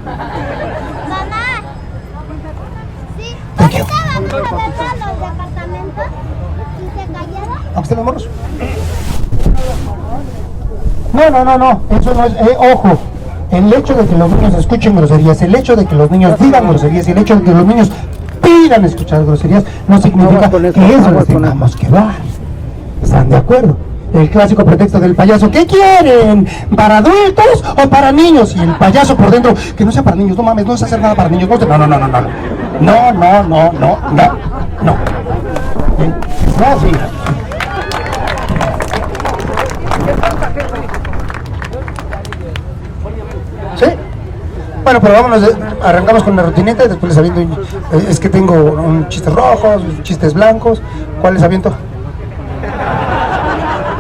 Mamá. Sí. Thank you. ¿Ahorita vamos a ver los departamentos? ¿Y se cayeron? ¿A usted los morros? No, eso no es, ojo, el hecho de que los niños escuchen groserías, el hecho de que los niños digan groserías, el hecho de que los niños pidan escuchar groserías, no significa que eso les tengamos que dar. ¿Están de acuerdo? El clásico pretexto del payaso, ¿qué quieren? ¿Para adultos o para niños? Y el payaso por dentro, que no sea para niños, no mames, no sé hacer nada para niños, no. No, así. ¿Sí? Bueno, pero vámonos, arrancamos con la rutineta y después les aviento. Es que tengo chistes rojos, chistes blancos. ¿Cuál les aviento?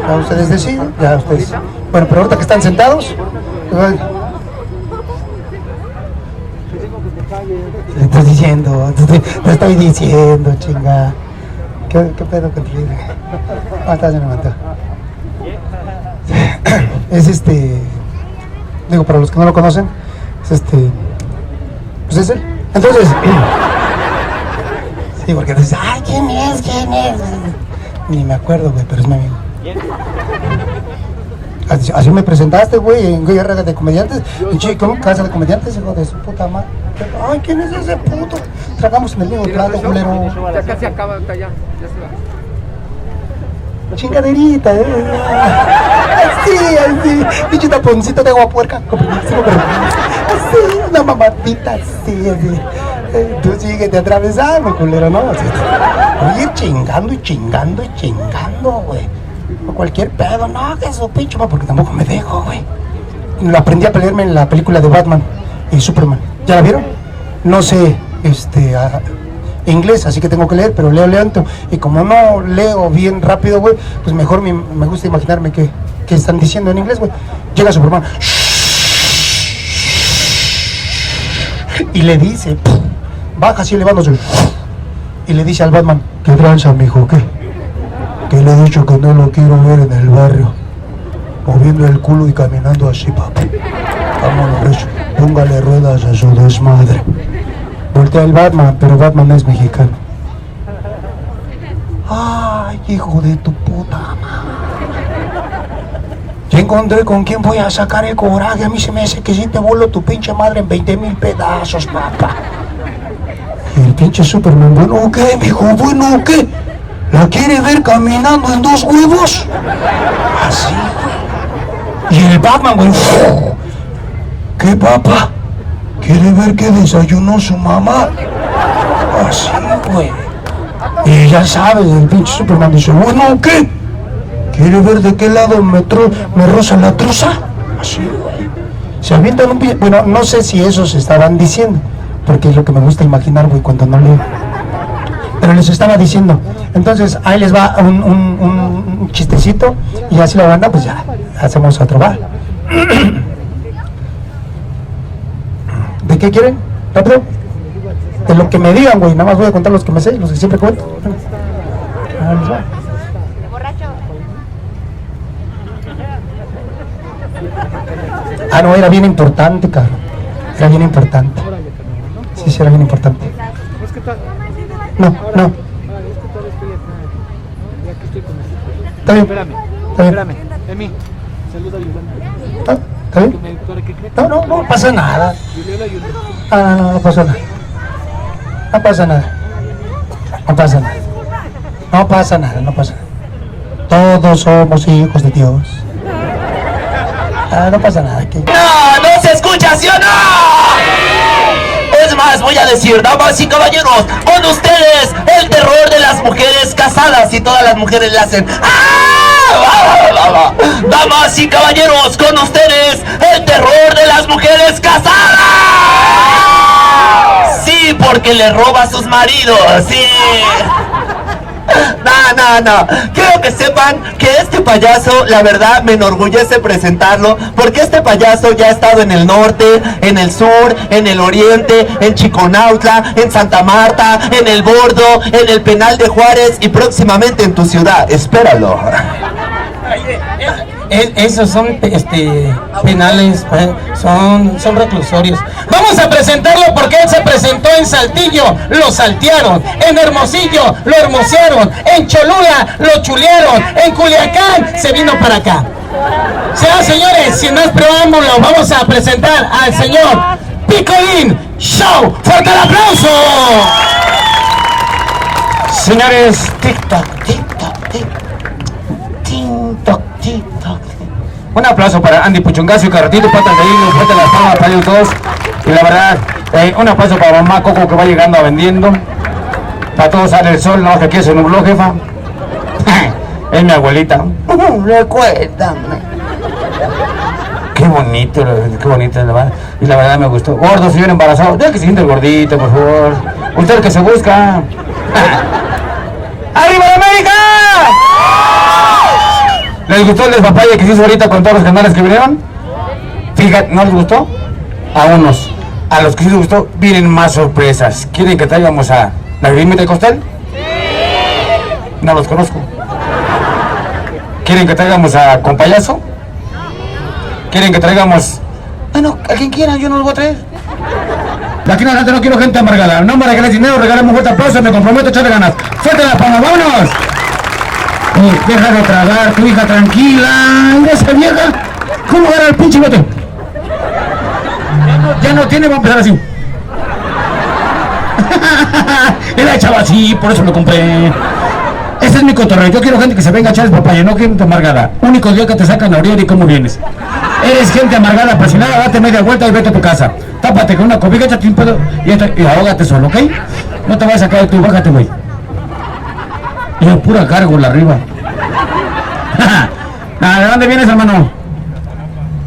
Ya ustedes deciden, ya ustedes. Bueno, pero ahorita que están sentados. Le estoy diciendo, te estoy diciendo, chinga. ¿Qué pedo contigo? Está, se me levantó. Es digo, para los que no lo conocen, es pues es él. Entonces, sí, porque dices, ay, ¿quién es? Ni me acuerdo, güey, pero es mi amigo. Así me presentaste, güey, en Guerra de Comediantes. ¿Cómo? Casa de Comediantes, hijo de su puta madre. Ay, ¿quién es ese puto? Tragamos en el mismo plato, culero. Ya casi acaba, ya se va. Chingaderita, así, pinche taponcito de agua puerca. Así, una mamadita, así. Tú síguete atravesando, culero, ¿no? Así, oye, chingando, güey. Cualquier pedo, no, que eso, pinche, porque tampoco me dejo, güey. Lo aprendí a pelearme en la película de Batman y Superman. ¿Ya la vieron? No sé, inglés, así que tengo que leer, pero leo lento. Y como no leo bien rápido, güey, pues mejor me gusta imaginarme qué están diciendo en inglés, güey. Llega Superman y le dice, baja así elevándose, y le dice al Batman, ¿qué tranza, mijo? ¿Qué? Que le he dicho que no lo quiero ver en el barrio, moviendo el culo y caminando así, papi. Vámonos, recho, póngale ruedas a su desmadre. Voltea el Batman, pero Batman es mexicano. Ay, hijo de tu puta madre. Ya encontré con quién voy a sacar el coraje. A mí se me hace que si te vuelo tu pinche madre en 20,000 pedazos, papá. El pinche Superman, bueno, ¿qué, mijo? Bueno, ¿qué? ¿La quiere ver caminando en 2 huevos? Así, güey. Y el Batman, güey. ¿Qué, papá? ¿Quiere ver qué desayunó su mamá? Así, güey. Y ya sabes, el pinche Superman dice, bueno, ¿qué? ¿Quiere ver de qué lado me roza la truza? Así, güey. Se avientan un pinche... Bueno, no sé si eso se estaban diciendo, porque es lo que me gusta imaginar, güey, cuando no leo. Pero les estaba diciendo. Entonces, ahí les va un chistecito, y así la banda, pues ya, hacemos otro, ¿va? ¿De qué quieren? ¿Rápido? De lo que me digan, güey. Nada más voy a contar los que me sé, los que siempre cuento. Ahí les va. Ah, no, era bien importante, cabrón. Era bien importante. Sí, era bien importante. No. Está bien. Espérame. Emi, saluda a Yolanda. ¿Está bien? No pasa nada. No pasa nada. No pasa nada. Todos somos hijos de Dios. No pasa nada. No se escucha, ¿sí o no? Es más, voy a decir, damas y caballeros, con ustedes el terror de las mujeres casadas, y todas las mujeres le hacen ¡ah! Damas y caballeros, con ustedes el terror de las mujeres casadas. Sí, porque le roba a sus maridos, sí. No. Quiero que sepan que este payaso, la verdad, me enorgullece presentarlo, porque este payaso ya ha estado en el norte, en el sur, en el oriente, en Chiconautla, en Santa Marta, en El Bordo, en el Penal de Juárez y próximamente en tu ciudad. Espéralo. Esos son penales, son reclusorios. Vamos a presentarlo porque él se presentó en Saltillo, lo saltearon, en Hermosillo, lo hermosearon, en Cholula, lo chulearon, en Culiacán, se vino para acá. Señores, sin más preámbulo, vamos a presentar al señor Picolín Show. ¡Fuerte el aplauso! Señores, TikTok. Un aplauso para Andy Puchungazo y Carretito, patas de hilo, fuerte las palmas para ellos dos. Y la verdad, un aplauso para mamá Coco que va llegando a vendiendo. Para todos sale el sol, no, que aquí se nubló, jefa. Es mi abuelita. Recuérdame. Qué bonito, la verdad. Y la verdad me gustó. Gordo, señor embarazado, ya que se siente el gordito, por favor. Usted que se busca. ¡Arriba la América! ¿Les gustó el despapalle que se hizo ahorita con todos los canales que vinieron? Fíjate, ¿no les gustó? A unos. A los que sí les gustó, vienen más sorpresas. ¿Quieren que traigamos a la Grimita de Costal? No los conozco. ¿Quieren que traigamos a Compayazo? ¿Quieren que traigamos? Bueno, a quien quiera, yo no los voy a traer. De aquí en adelante no quiero gente amargada. No me regales dinero, regalemos un fuerte aplauso, me comprometo a echarle ganas. ¡Fuerte las palmas, vámonos! deja de tragar, tu hija tranquila. Mira esa vieja. ¿Cómo agarra el pinche bote? Ya no tiene, va a empezar así. Era chava así, por eso lo compré. Ese es mi cotorreo. Yo quiero gente que se venga a echar el papaya, no gente amargada. Único día que te sacan a orear y cómo vienes. Eres gente amargada, apasionada, date media vuelta y vete a tu casa. Tápate con una cobija, échate un pedo y ahógate solo, ¿ok? No te vayas a caer tú, bájate, güey. Y yo pura gárgola arriba. ¿De dónde vienes, hermano?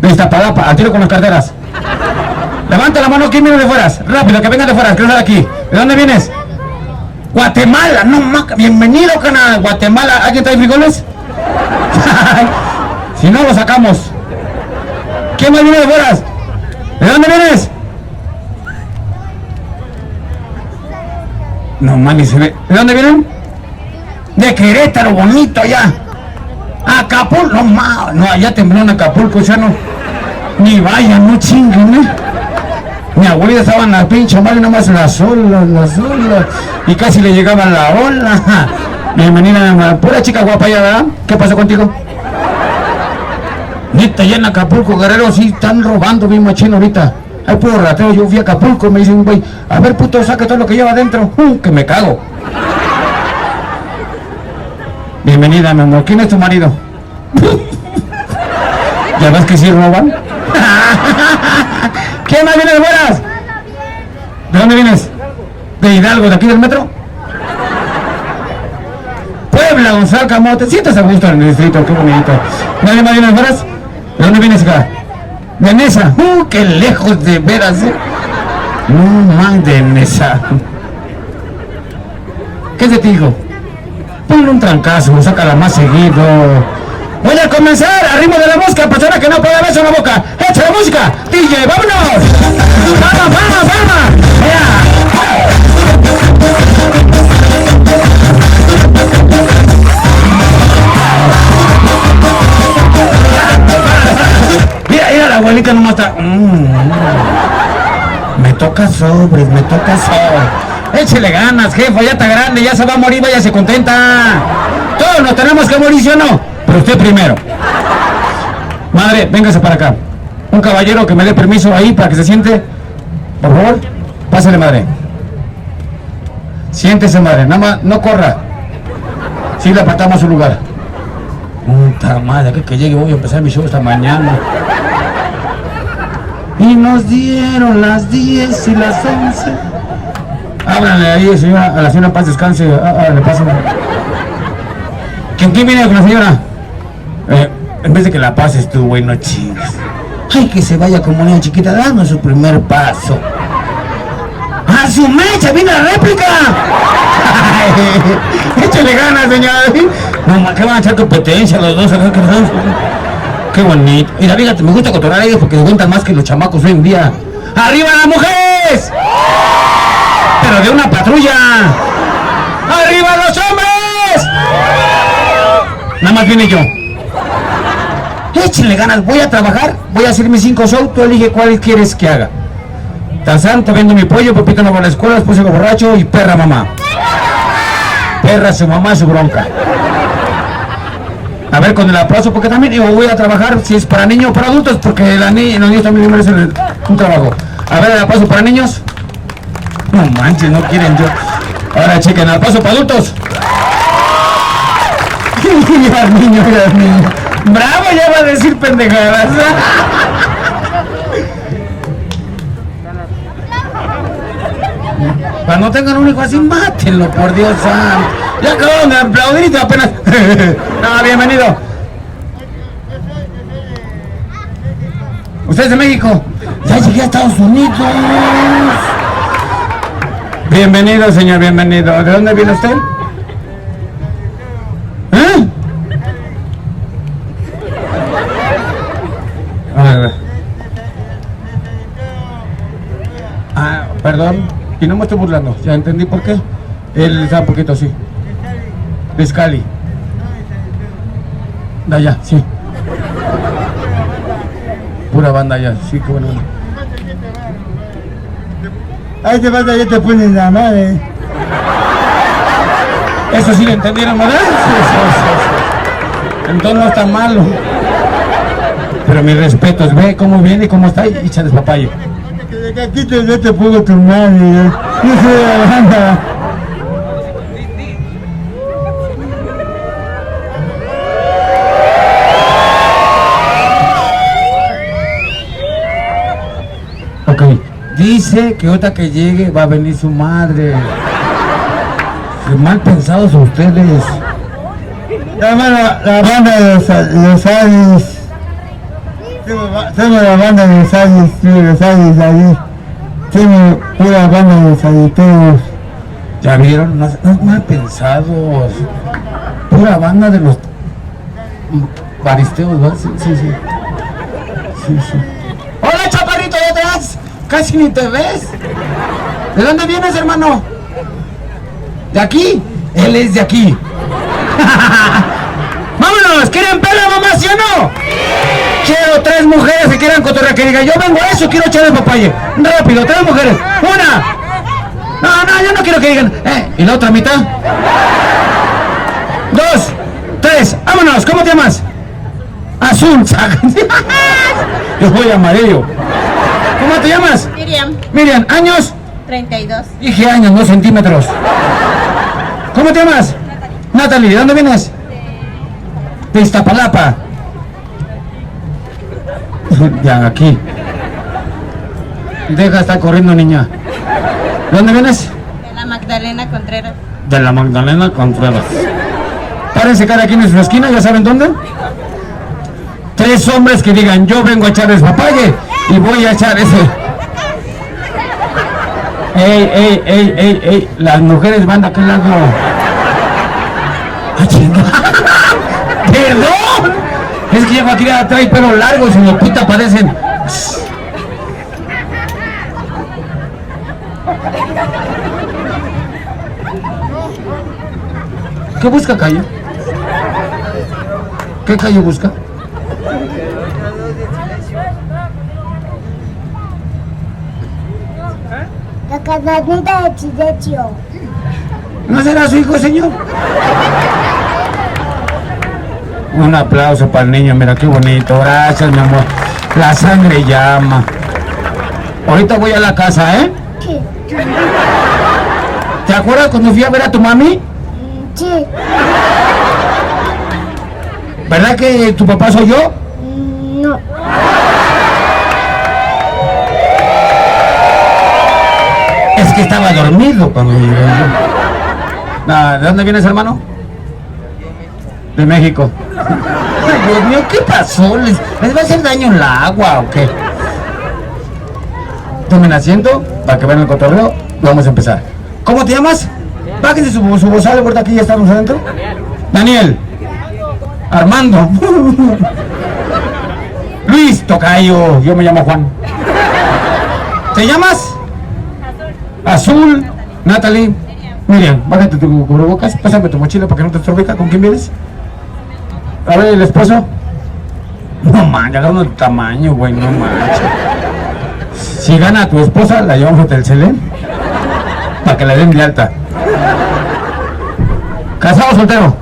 De Iztapalapa, al tiro con las carteras. Levanta la mano, ¿quién viene de fuera? Rápido, que venga de fuera, que no de aquí. ¿De dónde vienes? Guatemala, no maca, bienvenido, canal. Guatemala, ¿alguien trae frijoles? Si no, lo sacamos. ¿Quién más viene de fuera? ¿De dónde vienes? No mames, se ve. ¿De dónde vienen? De Querétaro, bonito allá. Acapulco, no mames, no, allá tembló en Acapulco, ya no. Ni vayan, no chinguen, ¿eh? Mi abuelita estaba en la pinche madre, nomás las olas, y casi le llegaban la ola. Bienvenida, pura chica guapa ya, ¿verdad? ¿Qué pasó contigo? Neta, ya en Acapulco, Guerrero, sí están robando bien machino ahorita. Hay puro rateo, yo fui a Acapulco, me dicen, güey, a ver puto, saca todo lo que lleva adentro. Que me cago. Bienvenida, mi amor. ¿Quién es tu marido? ¿Ya ves que sí roban? ¿Quién más viene de buenas? ¿De dónde vienes? ¿De Hidalgo, de aquí del metro? Puebla, Gonzalo Camote. Sientes a gusto en el distrito, qué bonito. ¿Nadie más viene de buenas? ¿De dónde vienes acá? De Nesa. Qué lejos de veras, ¿eh? No más de Nesa. ¿Qué es de ti, hijo? Ponle un trancazo, sácala más seguido. Voy a comenzar, arriba de la música, persona que no puede verse en la boca. ¡Echa la música! DJ, vámonos. ¡Vamos, vamos, vamos! Mira, mira, la abuelita nomás está. Me toca sobres, me toca sobres. Échele ganas, jefa, ya está grande, ya se va a morir, váyase contenta. Todos nos tenemos que morir, ¿sí o no? Pero usted primero. Madre, véngase para acá. Un caballero que me dé permiso ahí para que se siente. Por favor, pásale, madre. Siéntese, madre, nada más, no corra. Sí, le apartamos a su lugar. Puta madre, que llegue, voy a empezar mi show esta mañana. Y nos dieron las 10 y las 11. Háblanle ahí, señora, a la señora Paz descanse. Le pasen. ¿Quién viene con la señora? En vez de que la pases tú, güey, no chingues. Ay, que se vaya como niña chiquita, dame su primer paso. ¡A su mecha! ¡Viene la réplica! Échale ganas, señora. No, que van a echar competencia los dos. Qué bonito. Mira, fíjate, me gusta cotorrar a ellos porque se cuentan más que los chamacos hoy en día. ¡Arriba las mujeres! Pero de una patrulla. ¡Arriba los hombres! Nada más viene yo. Échenle ganas, voy a trabajar, voy a hacer mis 5 shows, tú elige cuál quieres que haga. Tarzán, te vendo mi pollo, Pepito no va a la escuela, después llego borracho y perra mamá. Perra su mamá, su bronca. A ver, con el aplauso, porque también yo voy a trabajar, si es para niños o para adultos, porque los niños también merecen un trabajo. A ver, el aplauso para niños. No manches, no quieren yo. Ahora chequen, el aplauso para adultos. Mira al niño, mira al niño. Bravo, ya va a decir pendejadas. Cuando no tengan un hijo así, mátenlo, por Dios santo. Ya acabaron de aplaudir y apenas. No, bienvenido. ¿Usted es de México? Ya llegué a Estados Unidos. Bienvenido, señor, bienvenido. ¿De dónde viene usted? Perdón, y no me estoy burlando, ya entendí por qué. Él está un poquito así. De Scali. De allá, sí. Pura banda allá, sí, qué bueno. Ahí te vas, ya te ponen la madre. Eso sí lo entendieron, ¿verdad? Sí. Entonces no está malo. Pero mis respetos, ve cómo viene y cómo está y échales papayo. Aquí te pongo tu madre. Ok, dice que ahorita que llegue va a venir su madre. Qué mal pensados ustedes. La banda de los Aris. Tengo la banda de los Aris, ahí. Tengo pura banda de los Ariteos. ¿Ya vieron? No mal pensados. Pura banda de los baristeos, ¿verdad? Sí. Hola, chaparrito, ¿ya te vas? Casi ni te ves. ¿De dónde vienes, hermano? ¿De aquí? Él es de aquí. ¡Vámonos! ¿Quieren pelo, mamá, sí o no? Quiero 3 mujeres que quieran cotorrear, que digan, yo vengo a eso, quiero echarle papaye. Rápido, 3 mujeres. ¡Una! No, yo no quiero que digan, ¿y la otra mitad? 2, 3, vámonos, ¿cómo te llamas? Azul. Yo soy amarillo. ¿Cómo te llamas? Miriam, ¿años? 32. Dije años, no centímetros. ¿Cómo te llamas? Natalie, ¿de dónde vienes? De Iztapalapa. Ya, aquí. Deja, está corriendo, niña. ¿De dónde vienes? De la Magdalena Contreras. De la Magdalena Contreras. Párense cada quien en su esquina, ¿ya saben dónde? 3 hombres que digan, yo vengo a echar despapalle y voy a echar ese. Ey, las mujeres van de aquel lado. ¡Ah, chingada! ¡Perdón! Es que llevo aquí trae pelo largo y si me puta parecen. ¿Qué busca, Cayo? ¿Qué Cayo busca? La cadenita de Chidechio. ¿No será su hijo, señor? Un aplauso para el niño, mira qué bonito. Gracias, mi amor. La sangre llama. Ahorita voy a la casa, ¿eh? Sí. ¿Te acuerdas cuando fui a ver a tu mami? Sí. ¿Verdad que tu papá soy yo? No. Es que estaba dormido cuando llegué yo. ¿De dónde vienes, hermano? De México. Ay, Dios mío, ¿qué pasó? ¿Les va a hacer daño el agua o qué? Tomen asiento para que vean el cotorreo. Vamos a empezar. ¿Cómo te llamas? Bájense su bozal, ahorita aquí ya estamos adentro. Daniel. Armando. Luis, tocayo. Yo me llamo Juan. ¿Te llamas? Azul. Natalie. Miriam, bájate tu cubrebocas. Pásame tu mochila para que no te estorbe. ¿Con quién vienes? A ver, ¿el esposo? No manches, agarra uno de tamaño, güey, no manches. Si gana a tu esposa, la llevamos a Telcel para que la den de alta. ¿Casado o soltero?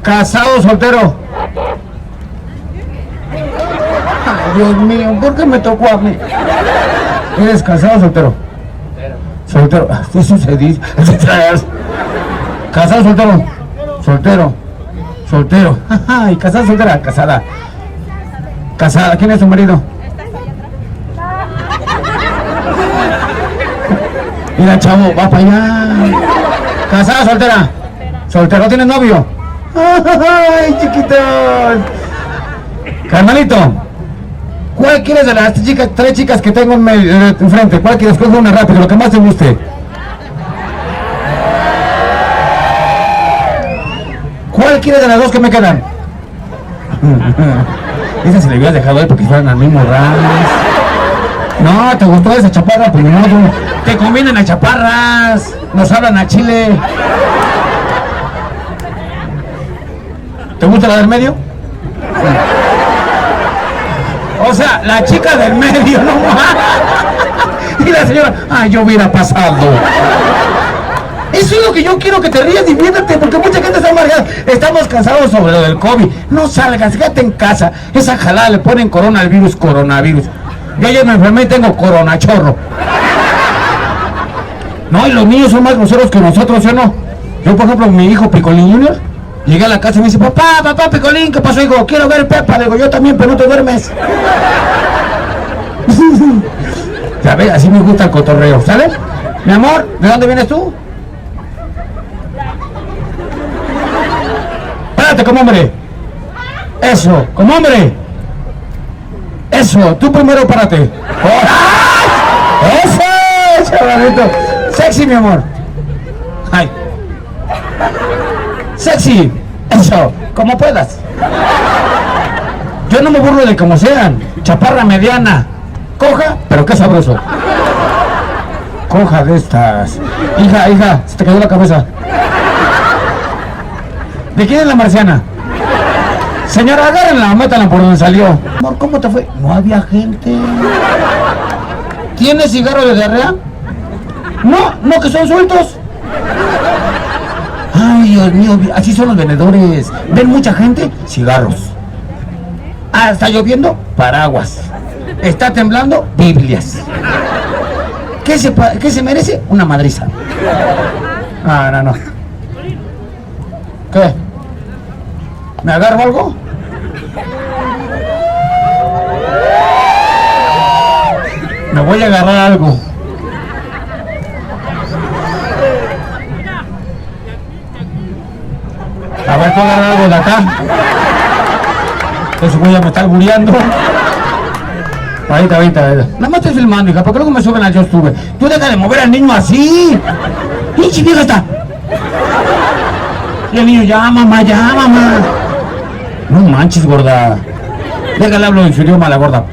¿Casado o soltero? Ay, Dios mío, ¿por qué me tocó a mí? ¿Eres casado o soltero? Soltero. Eso se dice. ¿Casado o soltero? Soltero. Ay, casada, soltera, casada. Casada. ¿Quién es tu marido? Mira, chavo, va para allá. ¿Casada, soltera? Soltero. ¿Tienes novio? Ay, chiquitos. Carnalito, ¿cuál quieres de las 3 chicas que tengo enfrente? ¿Cuál quieres? Coge una rápido, lo que más te guste. ¿Cuál quieres de las 2 que me quedan? Esa se le había dejado ahí porque fueran al mismo rango. No, ¿te gustó esa chaparra? Pues no, te convienen a chaparras. Nos hablan a Chile. ¿Te gusta la del medio? O sea, la chica del medio, no más. Y la señora, yo hubiera pasado. Eso es lo que yo quiero, que te rías, diviértete, porque mucha gente está amargada. Estamos cansados sobre lo del COVID. No salgas, quédate en casa. Esa jalada le ponen coronavirus. Yo ayer me enfermé y tengo coronachorro. No, y los niños son más groseros que nosotros, ¿sí o no? Yo, por ejemplo, mi hijo Picolín Junior, llegué a la casa y me dice, papá, Picolín, ¿qué pasó, hijo? Quiero ver Pepa. Le digo, yo también, pero no te duermes. Ya ves, así me gusta el cotorreo, ¿sale? Mi amor, ¿de dónde vienes tú? Párate como hombre. Eso, como hombre. Eso, tú primero párate. ¡Ay! ¡Eso, chavalito! Sexy, mi amor. Ay. Sexy. Eso, como puedas. Yo no me burlo de como sean. Chaparra mediana. Coja, pero qué sabroso. Coja de estas. Hija, se te cayó la cabeza. ¿De quién es la marciana? Señora, agárrenla, métanla por donde salió. Amor, ¿cómo te fue? No había gente. ¿Tienes cigarro de diarrea? No, que son sueltos. Ay, Dios mío, así son los vendedores. ¿Ven mucha gente? Cigarros. Ah, ¿está lloviendo? Paraguas. ¿Está temblando? Biblias. ¿Qué se merece? Una madriza. No. ¿Qué? ¿Me agarro algo? Me voy a agarrar algo. A ver, ¿puedo agarrar algo de acá? Entonces voy a me estar albureando. Ahorita. Nada más estoy filmando, hija, porque luego me suben al YouTube. Tú deja de mover al niño así. ¡Pinche vieja está! Y el niño, ya, mamá. No manches, gorda. Déjale, hablo en su idioma a la gorda.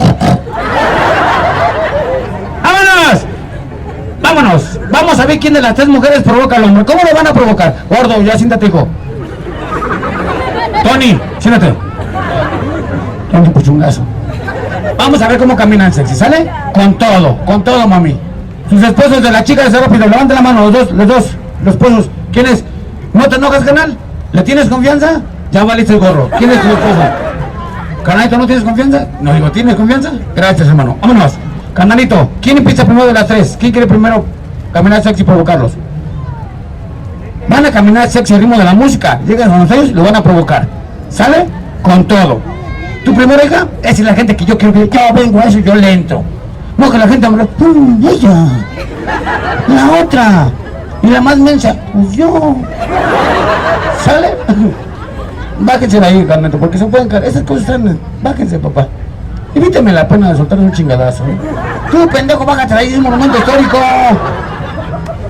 ¡Vámonos! Vamos a ver quién de las tres mujeres provoca al hombre. ¿Cómo lo van a provocar? Gordo, ya siéntate, hijo. Tony, siéntate. Tony Puchungazo. Vamos a ver cómo caminan sexy, ¿sale? Con todo, mami. Sus esposos de la chica de ser rápido, levanten la mano, los dos, los esposos. ¿Quién es? ¿No te enojas, canal? ¿Le tienes confianza? Ya valiste el gorro. ¿Quién es tu esposo? Canalito, ¿no tienes confianza? No, digo, ¿tienes confianza? Gracias, hermano. Vámonos. Canalito, ¿quién empieza primero de las tres? ¿Quién quiere primero caminar sexy y provocarlos? Van a caminar sexy al ritmo de la música. Llegan a ellos y lo van a provocar. ¿Sale? Con todo. ¿Tu primera hija? Esa es la gente que yo quiero que yo vengo a eso y yo le entro. No, que la gente me ella. La otra. Y la más mensa, pues yo. ¿Sale? Bájense de ahí, Carneto, porque se pueden caer. Esas cosas están... Bájense, papá. Evíteme la pena de soltar un chingadazo, ¿eh? Tú, pendejo, bájate de ahí, es un monumento histórico.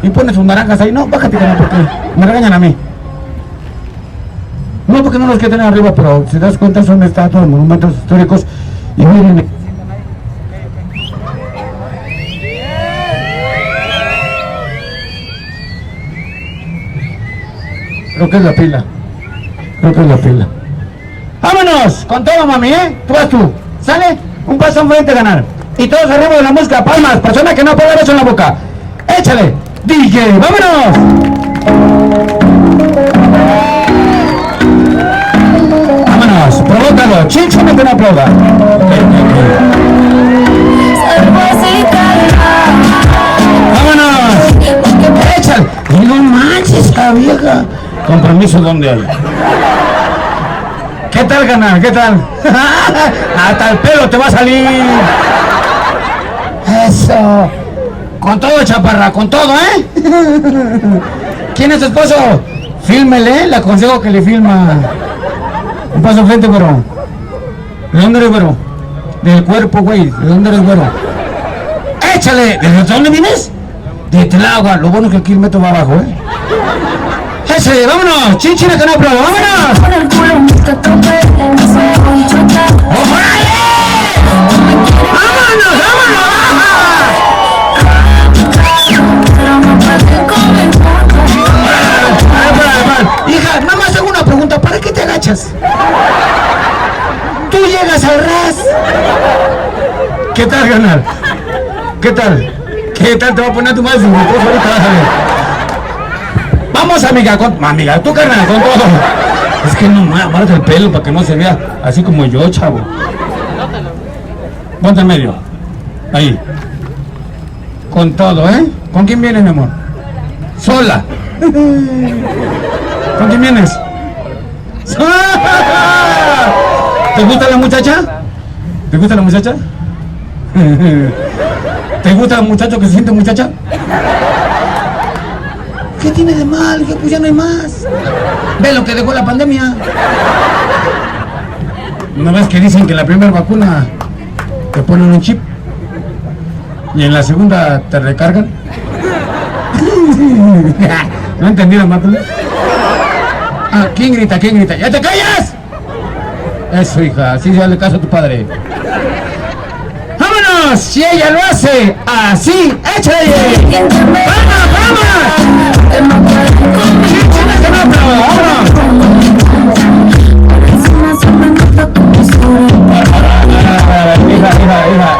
Y pones sus naranjas ahí. No, bájate, carnal, porque me regañan a mí. No, porque no los quiero tener arriba, pero si te das cuenta son estatuas, monumentos históricos. Y miren... Creo que es la pila. ¡Vámonos! Con todo, mami, ¿eh? Tú vas tú. ¿Sale? Un paso enfrente a ganar. Y todos arriba de la música. Palmas. Persona que no puede dar eso en la boca. ¡Échale! DJ, ¡vámonos! ¡Vámonos! ¡Provócalo! ¡Chincho, no te lo aplauda! ¡Vámonos! ¡Échale! ¡Y no manches, esta vieja! Con permiso, ¿dónde hay? ¿Qué tal, canal? ¿Qué tal? Hasta el pelo te va a salir. Eso. Con todo, chaparra, con todo, ¿eh? ¿Quién es tu esposo? Fílmele, le aconsejo que le filma. Un paso frente, güero. ¿De dónde eres, güero? Del cuerpo, güey. ¿De dónde eres, güero? ¡Échale! ¿De dónde vienes? De Tláhuac. Lo bueno es que aquí el metro va abajo, ¿eh? ¡Ese! ¡Vámonos! ¡Chinchina que no prueba! ¡Vámonos! ¡Órale! ¡Vámonos! Hija, nada más hago una pregunta. ¿Para qué te agachas? Tú llegas al ras. ¿Qué tal, ganar? ¿Qué tal? ¿Qué tal te va a poner tu madre? Ahorita vas a ver. Vamos, amiga, amiga, tú carnal, con todo. Es que no me amarra el pelo para que no se vea así como yo, chavo. Ponte en medio. Ahí. Con todo, ¿eh? ¿Con quién vienes, mi amor? Sola. ¿Con quién vienes? ¿Te gusta la muchacha? ¿Te gusta la muchacha? ¿Te gusta el muchacho que se siente muchacha? ¿Qué tiene de mal? Que pues ya no hay más. Ve lo que dejó la pandemia. ¿No ves que dicen que en la primera vacuna te ponen un chip y en la segunda te recargan? ¿No entendieron, Marta? Ah, ¿quién grita? ¿Quién grita? ¡Ya te callas! Eso, hija, así se hace caso a tu padre. ¡Vámonos! Si ella lo hace así, échale. ¡Vamos, vamos!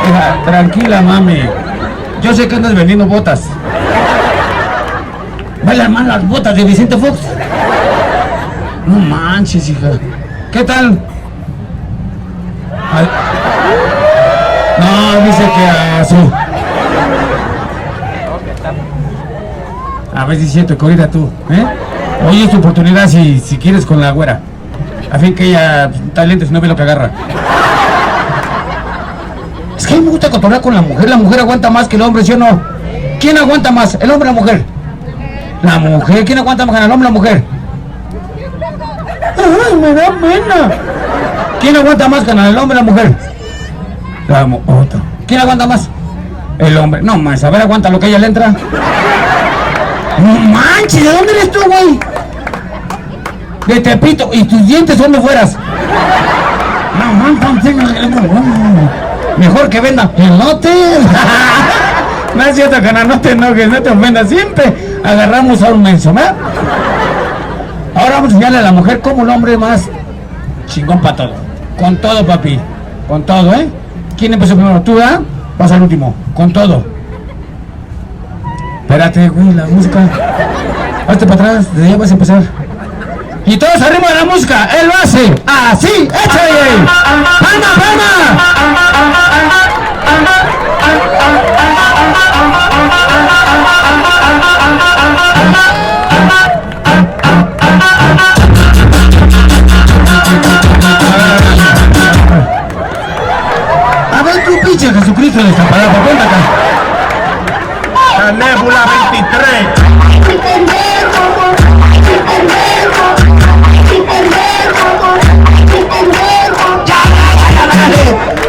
Hija, tranquila, mami. Yo sé que andas vendiendo botas. Bailan más las botas de Vicente Fox. No manches, hija. ¿Qué tal? No, dice que azul. A ver si siento que ahorita tú, ¿eh? Hoy es tu oportunidad si quieres con la güera. A fin que ella talento si no ve lo que agarra. Es que a mí me gusta cotorrear con la mujer aguanta más que el hombre, ¿sí o no? ¿Quién aguanta más, el hombre o la mujer? La mujer, ¿quién aguanta más, el hombre o la mujer? ¡Ay, me da pena! ¿Quién aguanta más, el hombre o la mujer? Otro. ¿Quién aguanta más? El hombre. No más, a ver, aguanta lo que ella le entra. No manches, ¿de dónde eres tú, güey? De Tepito. ¿Y tus dientes dónde fueras? No manches, mejor que venda elotes. No es cierto, canal, no te enojes, no te ofendas. Siempre agarramos a un menso, ¿verdad? Ahora vamos a enseñarle a la mujer cómo el hombre es más chingón para todo. Con todo, papi. Con todo, ¿eh? ¿Quién empezó primero? ¿Tú, verdad? Vas al último. Con todo. Espérate, güey, la música. Hazte para atrás, desde allá vas a empezar. Y todos arriba de la música. Él lo hace así. ¡Échale! ¡Palma, palma! A ver, tú, pinche Jesucristo de esta palabra, ponte acá. La Nébula 23.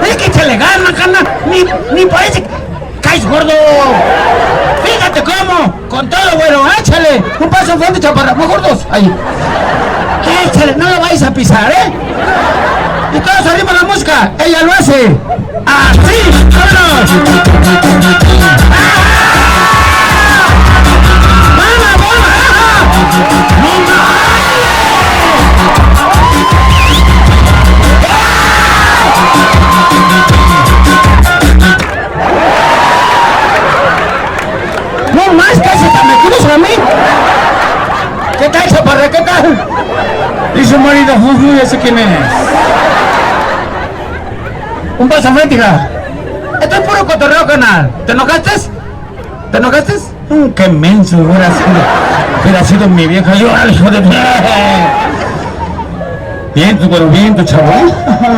Es que se le gana, cana. Ni parece. ¡Caes, gordo! Fíjate cómo. Con todo, bueno, échale. Un paso frente, chaparra. Mejor dos. Ahí. Échale, no lo vais a pisar, ¿eh? Y todos arriba la música. Ella lo hace así. ¡Vámonos! No más, casi te me quieres a mí. ¿Qué tal, chaparra? ¿Qué tal? Y su marido, ya sé quién es. Un paso a frente, hija. Esto es puro cotorreo, canal. ¿Te enojaste? ¿Te enojaste? Qué menso hubiera sido mi vieja. Yo, hijo de... Bien, tu güero, bien, tu chavo.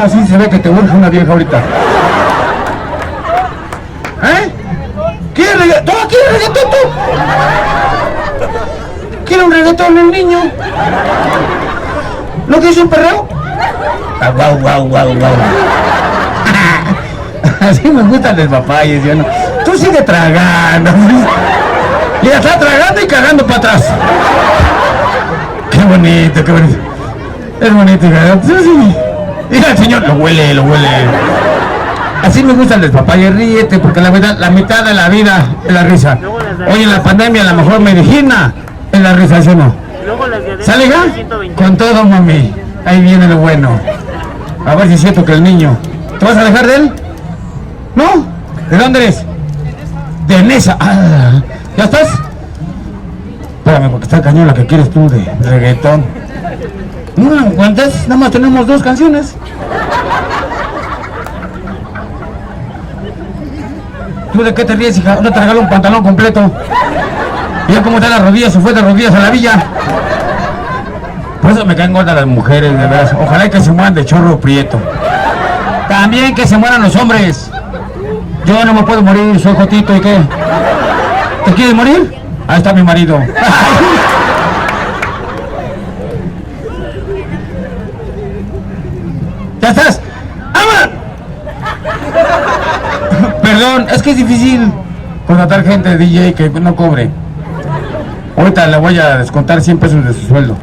Así se ve que te urge una vieja ahorita. ¿Eh? ¿Quieres reggaetón? ¿Quieres reggaetón tú? ¿Quieres un reggaetón el niño? ¿No quieres un perreo? Guau, guau, guau, guau. Así me gustan los papayes, yo no. Tú sigue tragando. Y ya está tragando y cagando para atrás. Qué bonito, qué bonito. Es bonito, ¿verdad? Sí. Mira el señor, lo huele, lo huele. Así me gustan los papayes, ríete, porque la verdad, la mitad de la vida es la risa. Hoy en la pandemia la mejor medicina es la risa, ¿sí o no? ¿Sale, hija? Con todo, mami. Ahí viene lo bueno. A ver si es cierto que el niño... ¿Te vas a dejar de él? ¿No? ¿De dónde eres? De Nesa. Ah, ¿ya estás? espérame, porque está cañón la que quieres tú de reggaetón. No, ¿cuántas? Nada más tenemos 2 canciones. ¿Tú de qué te ríes, hija? No te regaló un pantalón completo. Mira cómo está las rodillas, se fue de rodillas a la villa. Por eso me caen gordas las mujeres, de verdad. Ojalá que se mueran de chorro prieto. También que se mueran los hombres. Yo no me puedo morir, soy jotito, ¿y qué? ¿Te quieres morir? Ahí está mi marido. ¿Ya estás? ¡Ama! Perdón, es que es difícil contratar gente de DJ que no cobre. Ahorita le voy a descontar 100 pesos de su sueldo.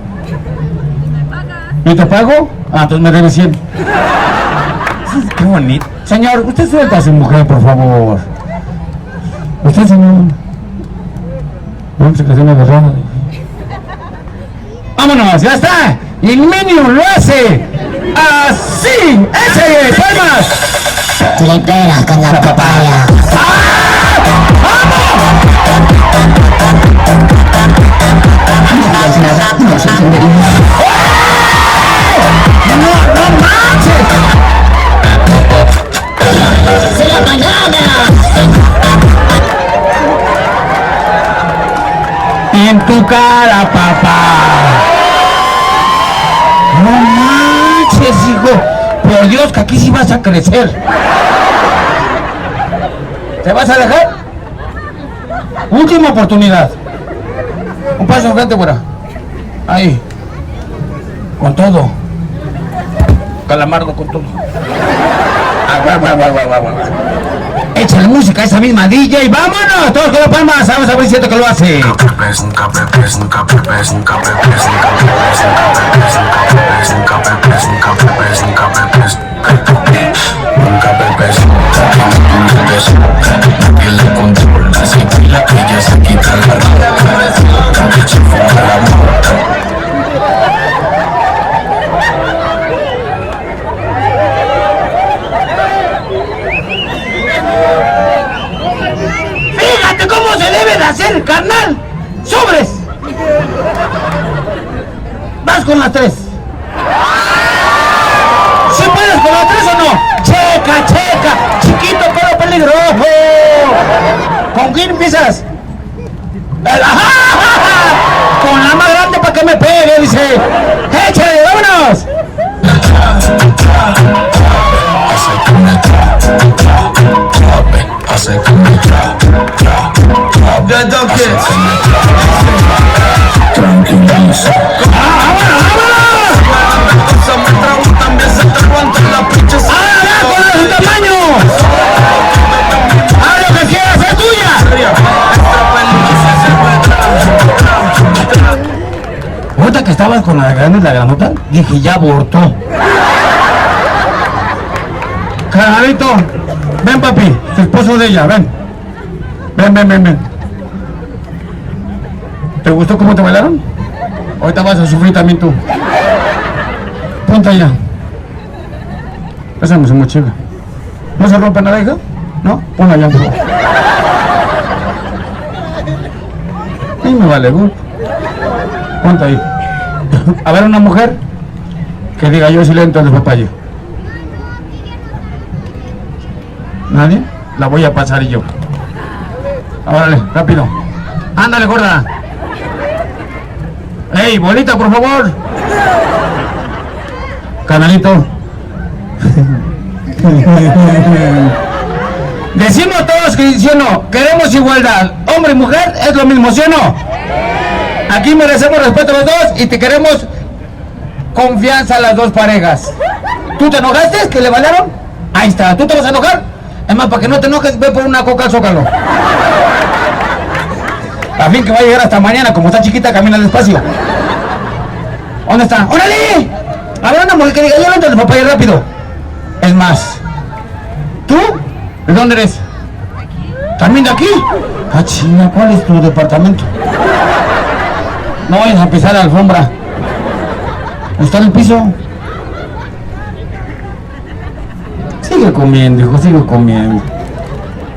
¿Y te pago? Ah, entonces me debe 100. Qué bonito. Señor, usted suelta a su mujer, por favor. Usted, señor. Vamos a hacer una agarrada. ¡Vámonos! ¡Ya está! ¡Y el Minion lo hace! ¡Así! ¡Ese! ¡Palmas! Tripera con la papaya. ¡No manches! ¡Se la mañana! En tu cara, papá. No manches, hijo. Por Dios, que aquí sí vas a crecer. ¿Te vas a dejar? Última oportunidad. Un paso enfrente, güera. Ahí. Con todo. Calamardo con todo. Échale música a esa misma DJ. ¡Vámonos! Todos con las palmas. Vamos a ver si siento que lo hace. Fíjate cómo se debe de hacer, carnal. ¡Sobres! Vas con las 3. ¿Sí puedes con las 3 o no? ¡Checa, checa! ¡Chiquito pero peligroso! ¿Con quién empiezas? Con la más grande para que me pegue, dice. ¡Échale, vámonos! Tranquiliza. ¡Con los tamaños! ¡Haz lo que quieras, es tuya! Ahorita que estabas con la grande y la granota, dije, ya abortó. Carnalito, ven, papi, tu esposo de ella, ven. Ven. ¿Te gustó cómo te bailaron? Ahorita vas a sufrir también tú. Ponte allá. Esa no se mochila. ¿No se rompe nada, hija? ¿No? Ponla allá. Ahí me vale, güey. Ponte ahí. A ver, una mujer que diga yo sí le entro al papayo. ¿Nadie? La voy a pasar yo. Órale, rápido. Ándale, gorda. ¡Ey, bolita, por favor! Canalito. Decimos todos que sí o no, queremos igualdad. Hombre y mujer es lo mismo, ¿sí o no? Aquí merecemos respeto a los dos y te queremos confianza a las dos parejas. ¿Tú te enojaste? ¿Que le bailaron? Ahí está. ¿Tú te vas a enojar? Es más, para que no te enojes, ve por una coca al Zócalo. A fin que va a llegar hasta mañana, como está chiquita, camina despacio. ¿Dónde está? ¡Órale! A ver, una mujer que diga, ya vente al papaya rápido. Es más, ¿tú? ¿De dónde eres? ¿También de aquí? Ah, chinga, ¿cuál es tu departamento? No vayas a pisar la alfombra. ¿Está en el piso? Sigue comiendo, hijo, sigue comiendo.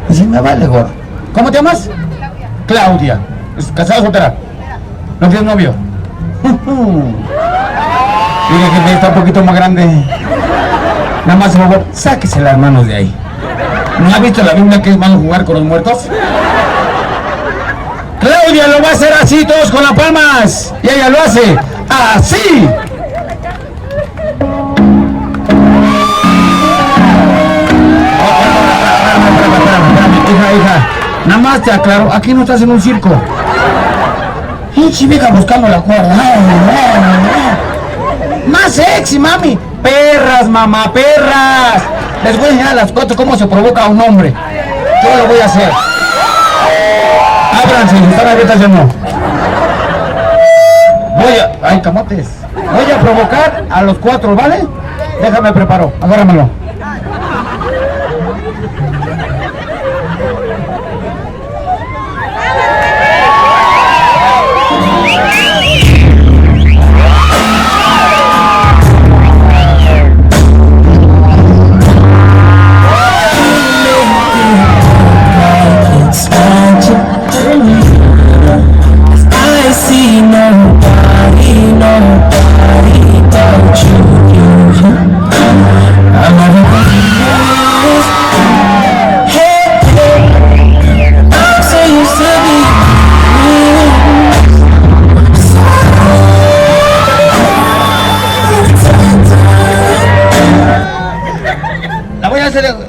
Así me vale, gordo. ¿Cómo te llamas? Claudia. ¿Casada o soltera? ¿No tienes novio? Mire, jefe, está un poquito más grande. Nada más, por favor, sáquese las manos de ahí. ¿No ha visto la Biblia que es malo jugar con los muertos? Claudia lo va a hacer así, todos con las palmas. Y ella lo hace así. Espérame, hija. Nada más te aclaro, aquí no estás en un circo. Pinche vieja buscando la cuerda. Más sexy, mami. Perras, mamá, perras. Les voy a enseñar a las 4 cómo se provoca a un hombre. Yo lo voy a hacer. Ábranse, si están abiertas ya no. Ay, camotes. Voy a provocar a los 4, ¿vale? Déjame preparo, agárramelo.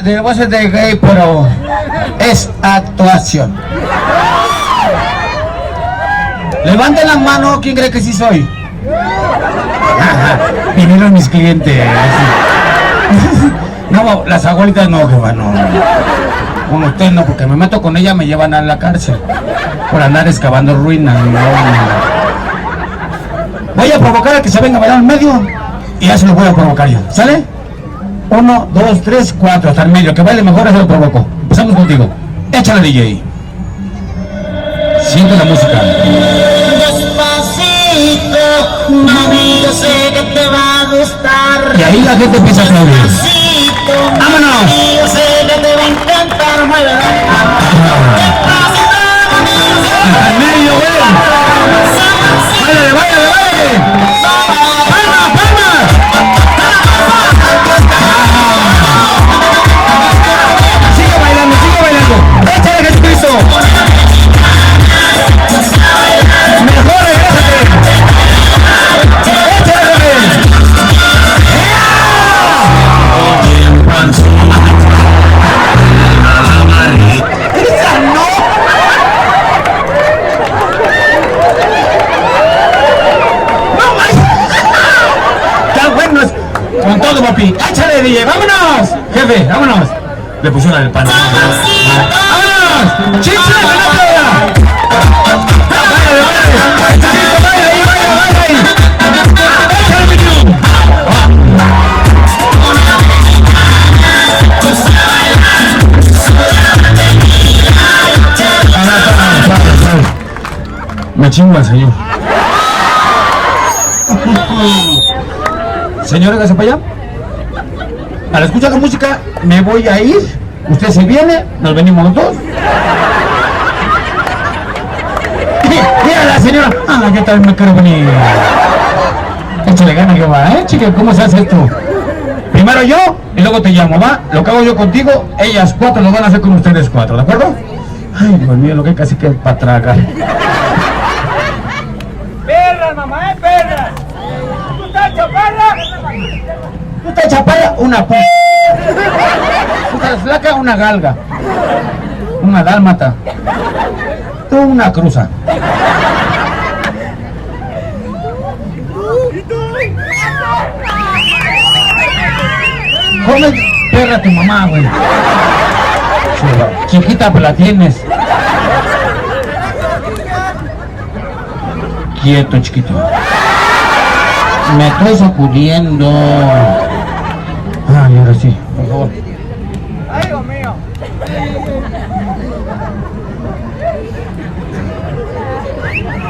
Le voy a hacer de gay, pero es actuación. Levanten la mano, ¿quién cree que sí soy? Vinieron mis clientes. No, las abuelitas no, jefa, no. Con usted no, porque me meto con ella, me llevan a la cárcel por andar excavando ruinas. No. Voy a provocar a que se venga a bailar en medio y ya se lo voy a provocar yo, ¿sale? 1, 2, 3, 4, hasta el medio. Que baile mejor, eso lo provoco. Empezamos contigo. Échale, DJ. Siente la música. Despacito, mami, yo sé que te va a gustar. Y ahí la gente empieza a aplaudir. Despacito, ¡vámonos! mami, yo sé que te va a encantar. Hasta el medio, güey. Báilale, báilale, báilale. ¡Palmas, palmas! Sigue bailando, sigue bailando. ¡Échale, Jesucristo! ¡Mejor regrésate! ¡Échale, bebé! ¡Esa no! ¡No más! ¡Está bueno! Con todo, papi. ¡Échale, DJ! ¡Vámonos! Jefe, vámonos. Le pusieron el pan. ¡Vámonos! ¡Chicha, la playa! ¡Váyale, váyale! ¡Chiquito, baila ahí, baila, baila ahí! ¡Échale, mi tío! Me chingo al señor. Señor, hágase para allá. Al escuchar la música, me voy a ir. Usted se viene, nos venimos los dos. Mira la señora. Ah, yo también me quiero venir. Échale gana que va, chica. ¿Cómo se hace esto? Primero yo y luego te llamo, ¿va? Lo que hago yo contigo, ellas 4 lo van a hacer con ustedes 4, ¿de acuerdo? Ay, Dios mío, lo que hay casi que es para tragar. ¡Perras, mamá, perras! ¿Tú estás chaparra? ¿Tú estás chaparra? Una p... ¿Tú estás flaca? Una galga. Una dálmata. Tú una cruza. Come perra tu mamá, güey. Chiquita, pues la tienes. Quieto, chiquito. Me estoy sacudiendo. Ay, ahora sí, por favor. ¡Ay, Dios mío!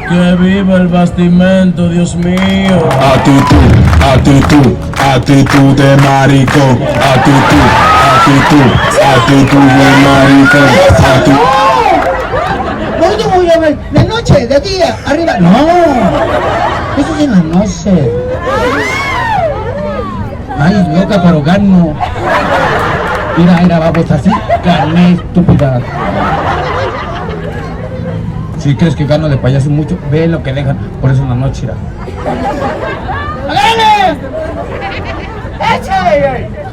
Que viva el bastimento, Dios mío. Actitud de maricón. Actitud de maricón. Hoy yo voy a ver de noche noche, de día, arriba. No, eso es en la noche. Ay, loca, pero gano. Mira, vamos así, gané, estúpida. Si crees que gano de payaso mucho, ve lo que dejan. Por eso en la noche irá. ¡Gane! ¡Échale!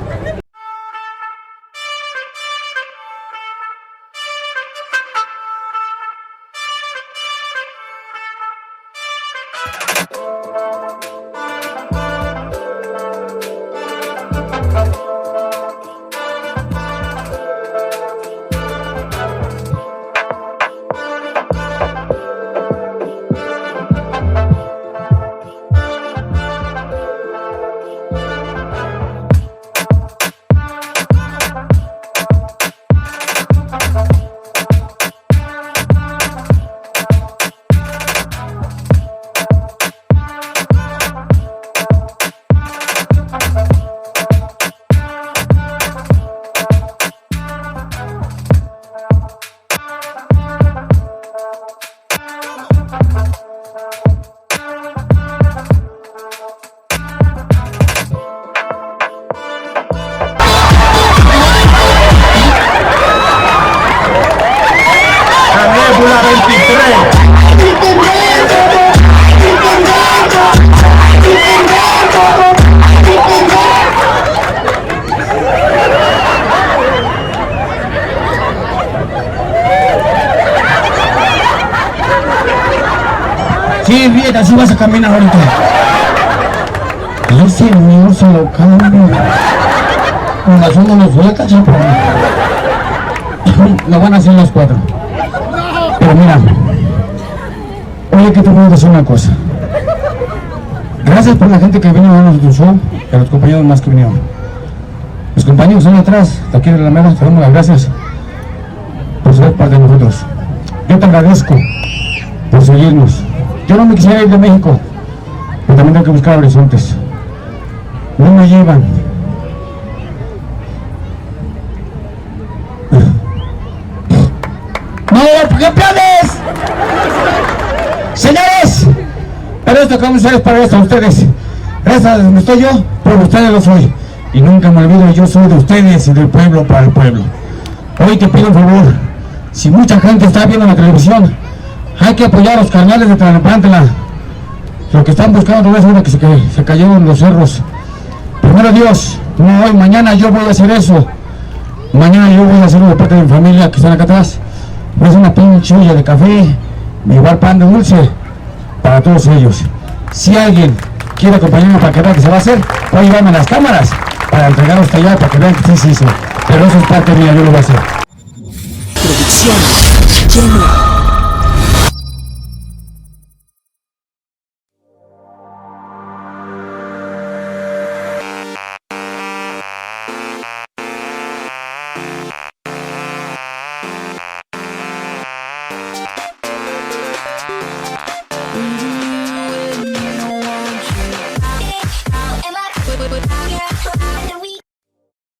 Sí, bien, así vas a caminar ahorita. Ese señor se lo cambia. Con razón no nos suelta, chapo. Lo van a hacer los 4. Pero mira, oye, que te voy a decir una cosa. Gracias por la gente que vino a nuestro show, y a los compañeros más que vinieron. Los compañeros que están atrás, de aquí de la mera, te damos las gracias por ser parte de nosotros. Yo te agradezco por seguirnos. Yo no me quisiera ir de México, pero también tengo que buscar horizontes. No me llevan. ¡No, qué planes! Señores, pero esto que vamos a hacer es para esto, a ustedes. Gracias a donde estoy yo, por ustedes lo soy. Y nunca me olvido, yo soy de ustedes y del pueblo para el pueblo. Hoy te pido un favor, si mucha gente está viendo la televisión, hay que apoyar a los carnales de Tlalnepantla. Lo que están buscando es uno que se cayeron los cerros. Primero Dios, no hoy, mañana yo voy a hacer eso. Mañana yo voy a hacerlo de parte de mi familia que están acá atrás. Voy a hacer una pinche olla de café, llevar pan de dulce para todos ellos. Si alguien quiere acompañarme para que vean que se va a hacer, voy a llevarme las cámaras para entregarlos hasta allá para que vean que sí se hizo. Pero eso es parte mía, yo lo voy a hacer. Producción Genua.